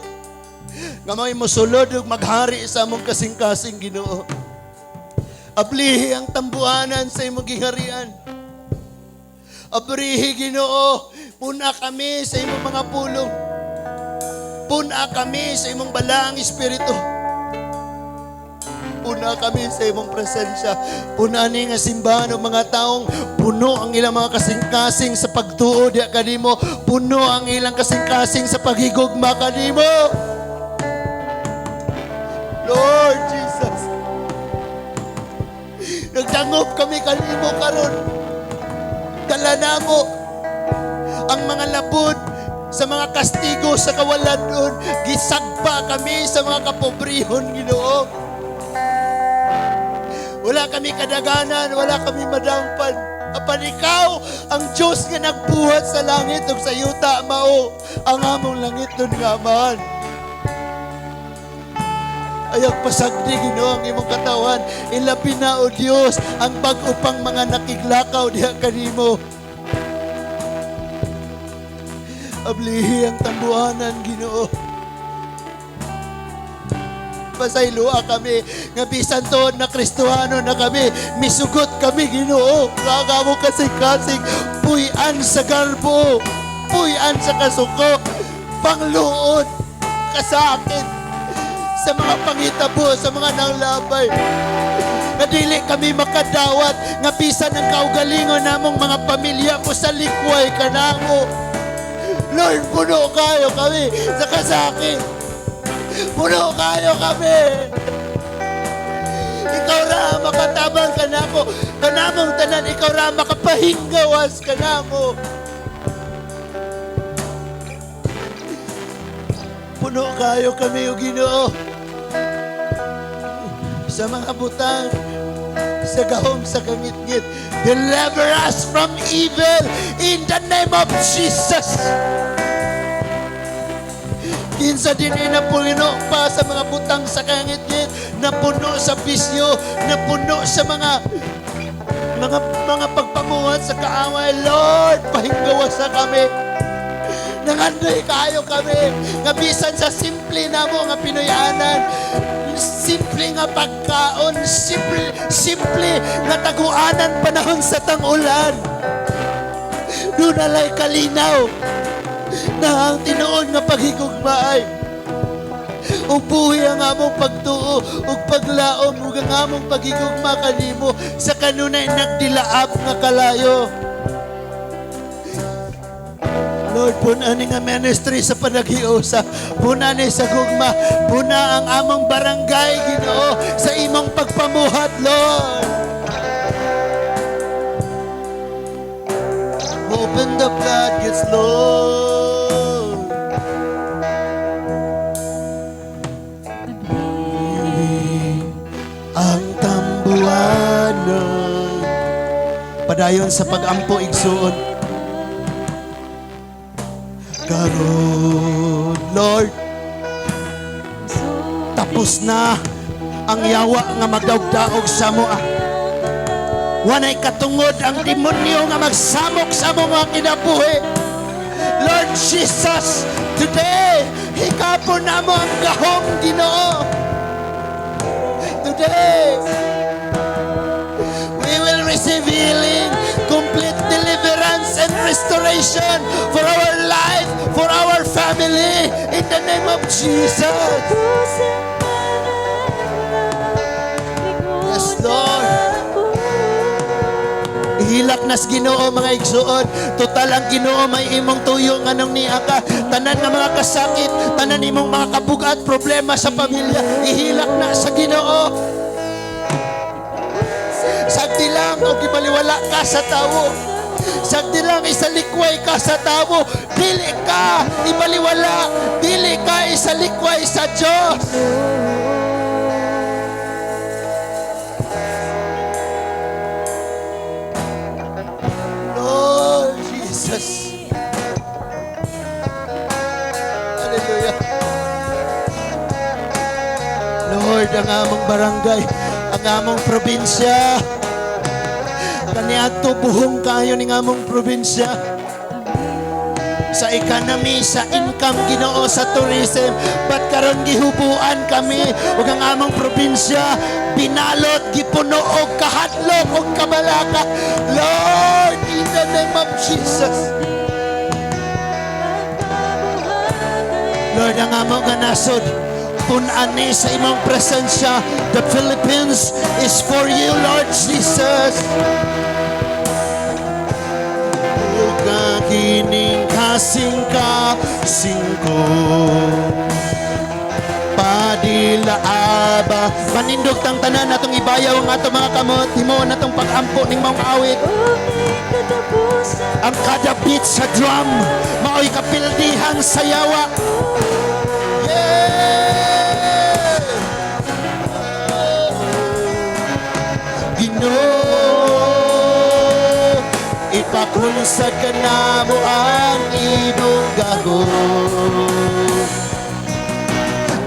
Speaker 1: Nga may mosulod ug maghari sa among kasing-kasing, Ginoo. Ablihi ang tambuanan sa imong giharian. Abrihi, Ginoo, puna kami sa imong mga pulong. Puna kami sa imong balaang espiritu. Puna kami sa imong presensya. Puna ni nga simbahan ng mga taong puno ang ilang mga kasing-kasing sa pagtuo diya kanimo. Puno ang ilang kasing-kasing sa paghigugma kanimo. Lord Jesus, nagdangop kami kanimo karon. Dala namo ang mga labod sa mga kastigo sa kawaladon. Gisagpa kami sa mga kapobrihon, Ginoo. Wala kami kadaganan, wala kami madampan. Apan ikaw ang Diyos nga nagbuhat sa langit ug sa yuta, mao ang among langit nun nga amahan. Ayag pasagdi, Ginoo, ang imong katawan. Ilabi na, O Dios, ang bag-upang mga nakiglakaw diha kanimo. Ablihi ang tambuhanan, Ginoo. pasayloa kami. Nga bisan tuod na Kristohano na kami, misugot kami, Ginoo. Nga mo kasing-kasing, puyan sa garbo, puyan sa kasuko, pangluod ka sa akin, sa mga pangitabo, sa mga nanglabay. Nga dili kami makadawat, nga bisan ang kaugalingon namong mga pamilya mo sa likway ka namo. Lord, puno kayo kami sa kasakit. Puno kayo kami. Ikaw ra makatabang ka nako. Kanamong tanan, ikaw ra makapahinggawas ka namo. Puno kayo kami, O Ginoo. Sa mga butang, sa gahom, sa kangit-ngit. Deliver us from evil in the name of Jesus. Kinsa din napuno pa sa mga butang sa kangit-ngit, napuno sa bisyo, napuno sa mga pagpamuhat sa kaaway. Lord, pahinggawas sa kami. Nangandoy kayo kami. Nga bisan sa simple na mo nga Pinoyanan, simple nga pagkaon, simple nga taguanan panahon sa tang-ulan. Doon alay kalinaw na ang tinuod nga paghigugmaay. Ug buhi ang among pagtuo ug paglaom ug ang among paghigugma kanimo sa kanunay nagdilaab nga kalayo. Lord, punani nga ministry sa panaghiusa, punani sa gugma, puna ang among barangay, Ginoo, sa imong pagpamuhat, Lord. Open the floodgates, Lord. Ang tambuanan, padayon sa pag-ampo igsuon. Karon, Lord, tapos na ang yawa nga magdaog-daog sa moa. Wanay katungod ang demonyo nga magsamok sa mga kinabuhi. Lord Jesus, today, hikapon na mo ang gahom, Ginoo. Today, we will receive healing, complete deliverance and restoration for our life, for our family, in the name of Jesus. Yes, Lord. Ihilak nas Ginoo mga igsuon. Total ang Ginoo may imong tuyo nganong niya ka. Tanan nga mga kasakit, tanan imong mga kabugat, problema sa pamilya, ihilak na sa Ginoo. Sagdi lang o gibaliwala ka sa tawo. Sagdi lang isalikway ka sa tawo. Dili ka ibaliwala. Dili ka isalikway sa Diyos. Lord Jesus. Hallelujah. Lord, ang among barangay, ang among probinsya, kaniadto buhong kayo ning among probinsya sa economy, sa income, Ginoo, sa tourism, but karon gihubuan kami ug ang among probinsya binalot, gipuno og kahadlok og kabalaka. Lord, in the name of Jesus. Lord, ang among nasod punani sa imong presensya. The Philippines is for you, Lord Jesus. Kining kasing-kasing ko padilaaba manindog tang tanan natong ibayaw ang atong mga kamot himo natong pag-ampo ning mga awit. Ang kada beat sa drum mao'y kapildihang sayawa. Yeah! Ginoo, ipakunsad ka na mo ang imong gahom.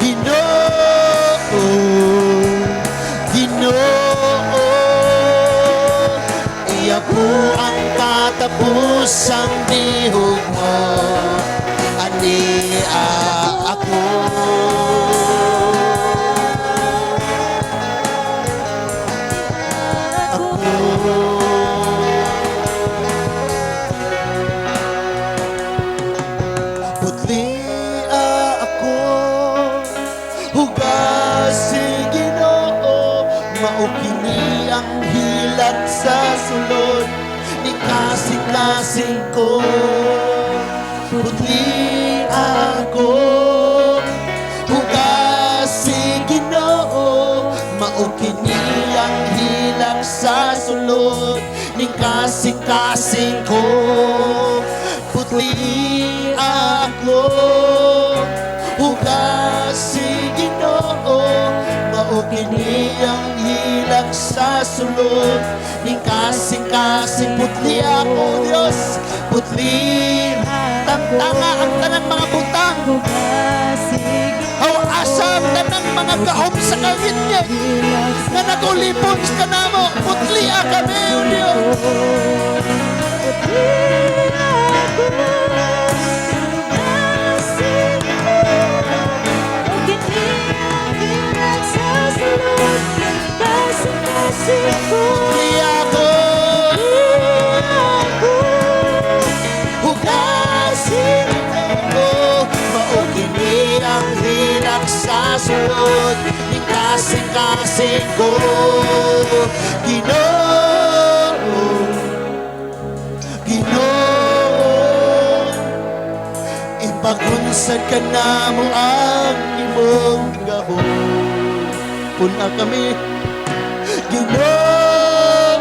Speaker 1: Ginoo, Ginoo, iya po ang katapusang bihog mo. Ani ako. sulod ni kasing-kasing ko. Putli ako, hugasin Ginoo, mao kini ang hilak sa sulod ni kasing-kasing ko. Putli ako, hugasin Ginoo, mao kini ang hilak sa sulod ni kasing-kasing. Putli ako, Dios, putli. Tanga ang tanang mga butang, asam tanang mga kaom sa kagit niya na nagulipon sa kanamo. Putli kami, O Diyos. Putli ako, hugasin ako, mao kini ang hilak sa sulod ni kasing-kasing ko. Ginoo, Ginoo, ipagunsad ka na mo ang imong gahom. Puna kami, Ginoo,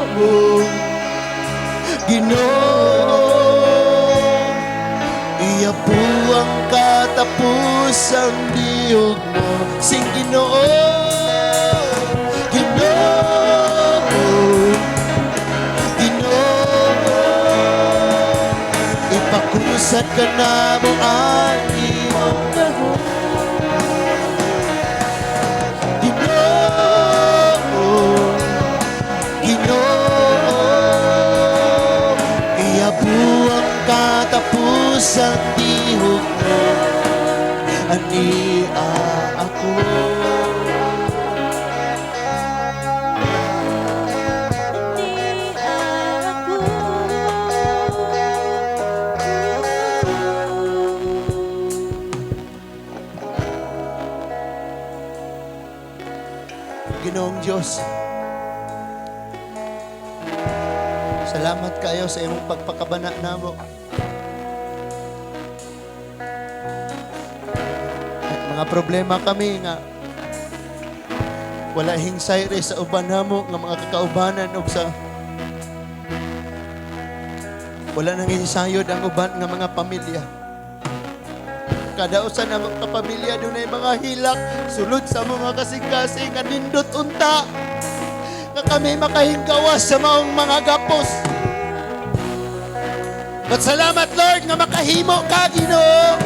Speaker 1: Ginoo, iya po ang katapusang diyog mo. Sing Ginoo, Ginoo, Ginoo, ipakusad ka na mo ang iyong gahom. Ginoo, Ginoo, iya po ang katapusang dihog mo. Ania ako, Ginoong Diyos, salamat kayo sa imong pagpakabana namo. At mga problema kami nga wala hingsay rin sa uban namo nga mga kakaubanan ug sa wala nang hinsayod ang uban nga mga pamilya. Kada usa na mga kapamilya dunay mga hilak sulod sa mga kasing-kasing nga nindot unta nga kami makahinggawas sa maong mga gapos. But salamat Lord nga makahimo ka, Ginoo.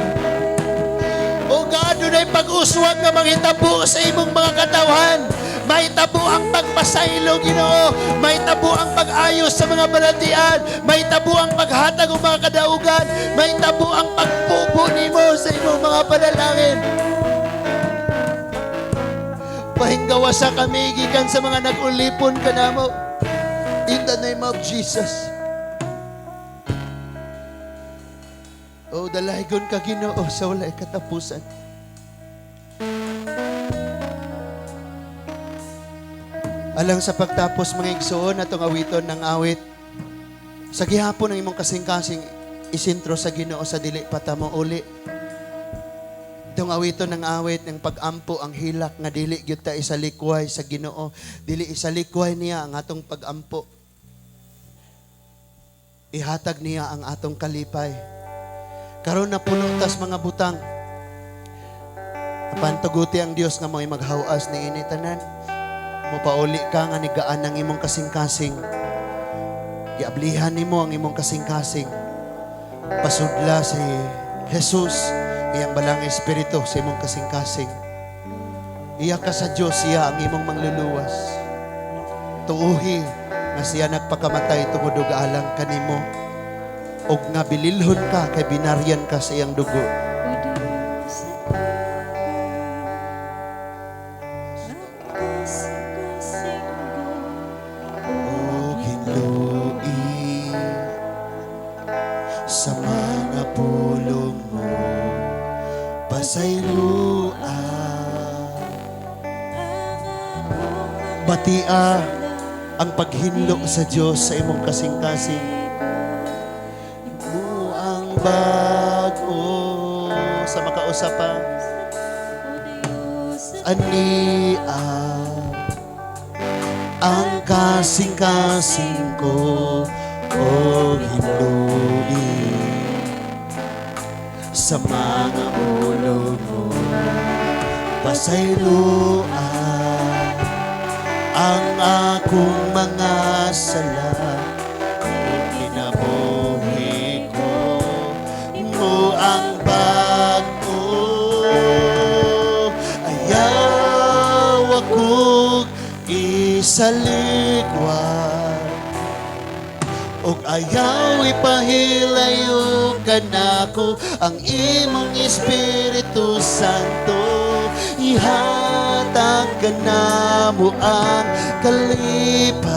Speaker 1: O God, dunay pag-uswag nga manghitabo sa imong mga katawhan. Mahitabo ang pagpasaylo, Ginoo. Mahitabo ang pag-ayos sa mga balatian. Mahitabo ang paghatag ng mga kadaugan. Mahitabo ang pagpupo nimo sa imong mga panalangin. Pahinggawa sa kami gikan sa mga nag-ulipon kanamo. In the name of Jesus. O dalaygon ka, Ginoo, sa walay katapusan. Alang sa pagtapos mga igsoon atong awiton ng awit, sa gihapon ng imong kasing-kasing isintro sa Ginoo sa dili patamo uli. Itong awiton ng awit ng pag-ampo ang hilak nga dili gyud ta isalikway sa Ginoo, dili isalikway niya ang atong pag-ampo. Ihatag niya ang atong kalipay. Karon na puno tas mga butang. Apan tuguti ang Dios nga mo'y maghawas ni ini tanan. Mopauli ka nga ni gaan ang imong kasing-kasing. Giablihan nimo ang imong kasing-kasing. Pasudla si Jesus, iyang balang espiritu sa imong kasing-kasing. Iya ka sa Dios, siya ang imong mangluluwas. Tuuhi nga siya nagpakamatay tungod og alang kanimo. Og nga bililhon ka kay binaryan ka sa iyang dugo. Sa mga pulong mo, pasayloan. Batia ang paghinlo sa Dios sa imong kasing-kasing. Mo ang bago sa makausapan ania ang kasing-kasing ko o hinluin sa mga ulo mo pasayloan ang akong mga sala kinabuhi ko mo ang bago ayaw akong isaligwan og ayaw ipahilayo ka nako ang imong Espiritu Santo ihatag ka na mo ang kalipan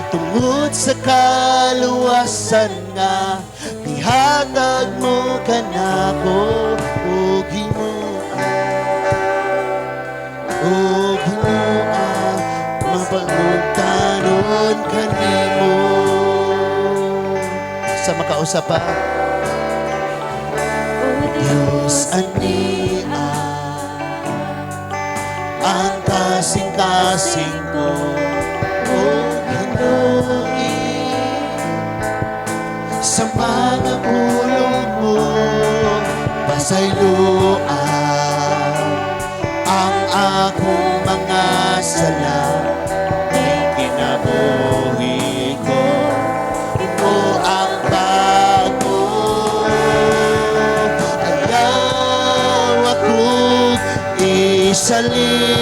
Speaker 1: tungod sa kaluwasan nga ihatag mo ka nako og himuan mapagmugtanon kanimo sa makausapan Diyos ania ang kasing-kasing ko o hinuin sa mga ulo mo pasayloan ang akong mga sala kinabuhi ko o ang bago ayaw akong isaligwan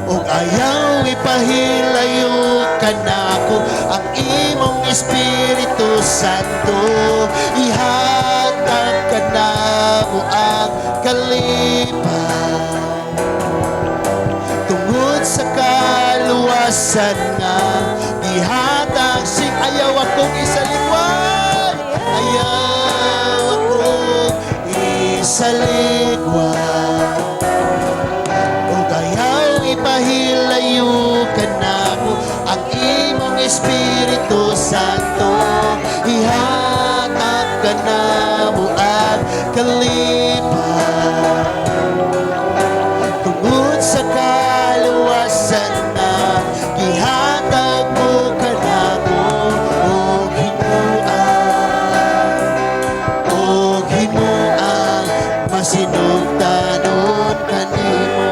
Speaker 1: o ayaw ipahilayo ka nako ang imong Espiritu Santo ihatag ka na mo ang kalipan tungod sa kaluwasan nga ihatag sing ayaw akong isaligwan ayaw akong isaligwan o ayaw ipahilayo ka nako ang imong Espiritu Santo ihatag ka na mo ang kalipan tungod sa kaluwasan na ihatag mo ka nako og himuan masinugtanon kanimo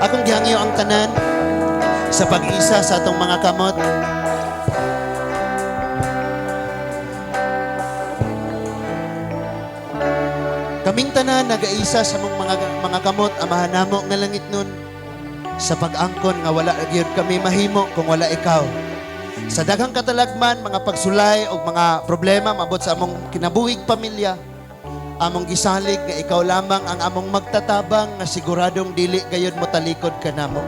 Speaker 1: akong gihangyo ang tanan sa pag-isa sa atong mga kamot kaming tanan nagaisa sa mga kamot amahan namo nga langit nun sa pag-angkon nga wala gyud kami mahimo kung wala ikaw sa daghang katalagman mga pagsulay o mga problema mabot sa among kinabuhig pamilya among gisalig nga ikaw lamang ang among magtatabang nga siguradong dili gayud mo talikod kanamo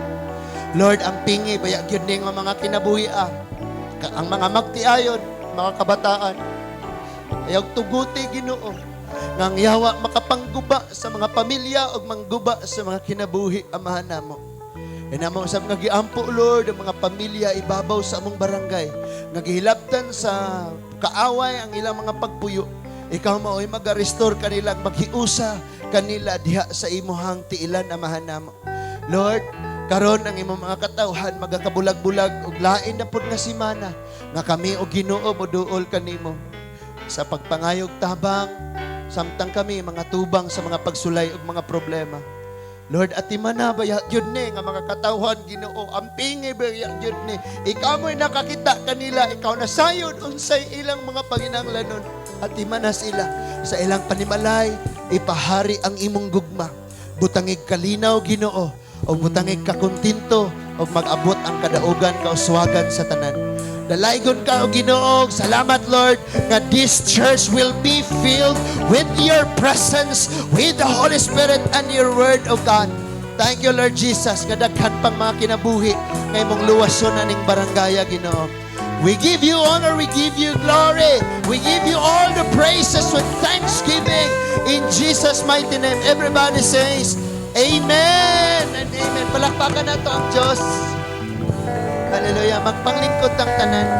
Speaker 1: Lord ang pingi baya gyud ning mga kinabuhi ang mga magtiayon mga kabataan ayaw tuguti Ginoo ngang yawa makapangguba sa mga pamilya o mangguba sa mga kinabuhi amahan namo. Inamo sa mga giampo Lord ang mga pamilya ibabaw sa among barangay nga gihilabtan sa kaaway ang ilang mga pagpuyo. Ikaw mao'y mag-restore kanila maghiusa kanila diha sa imuhang tiilan amahan namo. Lord, karon ang imong mga katawhan magakabulag-bulag ug lain na pud nga semana nga kami og Ginoo moduol kanimo sa pagpangayog tabang samtang kami mga tubang sa mga pagsulay ug mga problema. Lord, atiman na baya gyud ni nga mga katawhan Ginoo ampingi baya gyud ni ikaw mo'y nakakita kanila ikaw na sayod unsay ilang mga panginahanglanon atiman na sila sa ilang panimalay ipahari ang imong gugma butangig kalinaw Ginoo o butangig kakuntinto o mag-abot ang kadaugan kauswagan sa tanan. Dalaygon ka o Ginoo. Salamat Lord nga this church will be filled with your presence, with the Holy Spirit and your word of God. Thank you Lord Jesus nga daghan pang mga kinabuhi nga imong luwason aning barangaya Ginoo. We give you honor, we give you glory, we give you all the praises with thanksgiving in Jesus' mighty name. Everybody says, Amen and amen. Palakpakan na to ang Diyos. Hallelujah. Magpanglingkod ang tanan.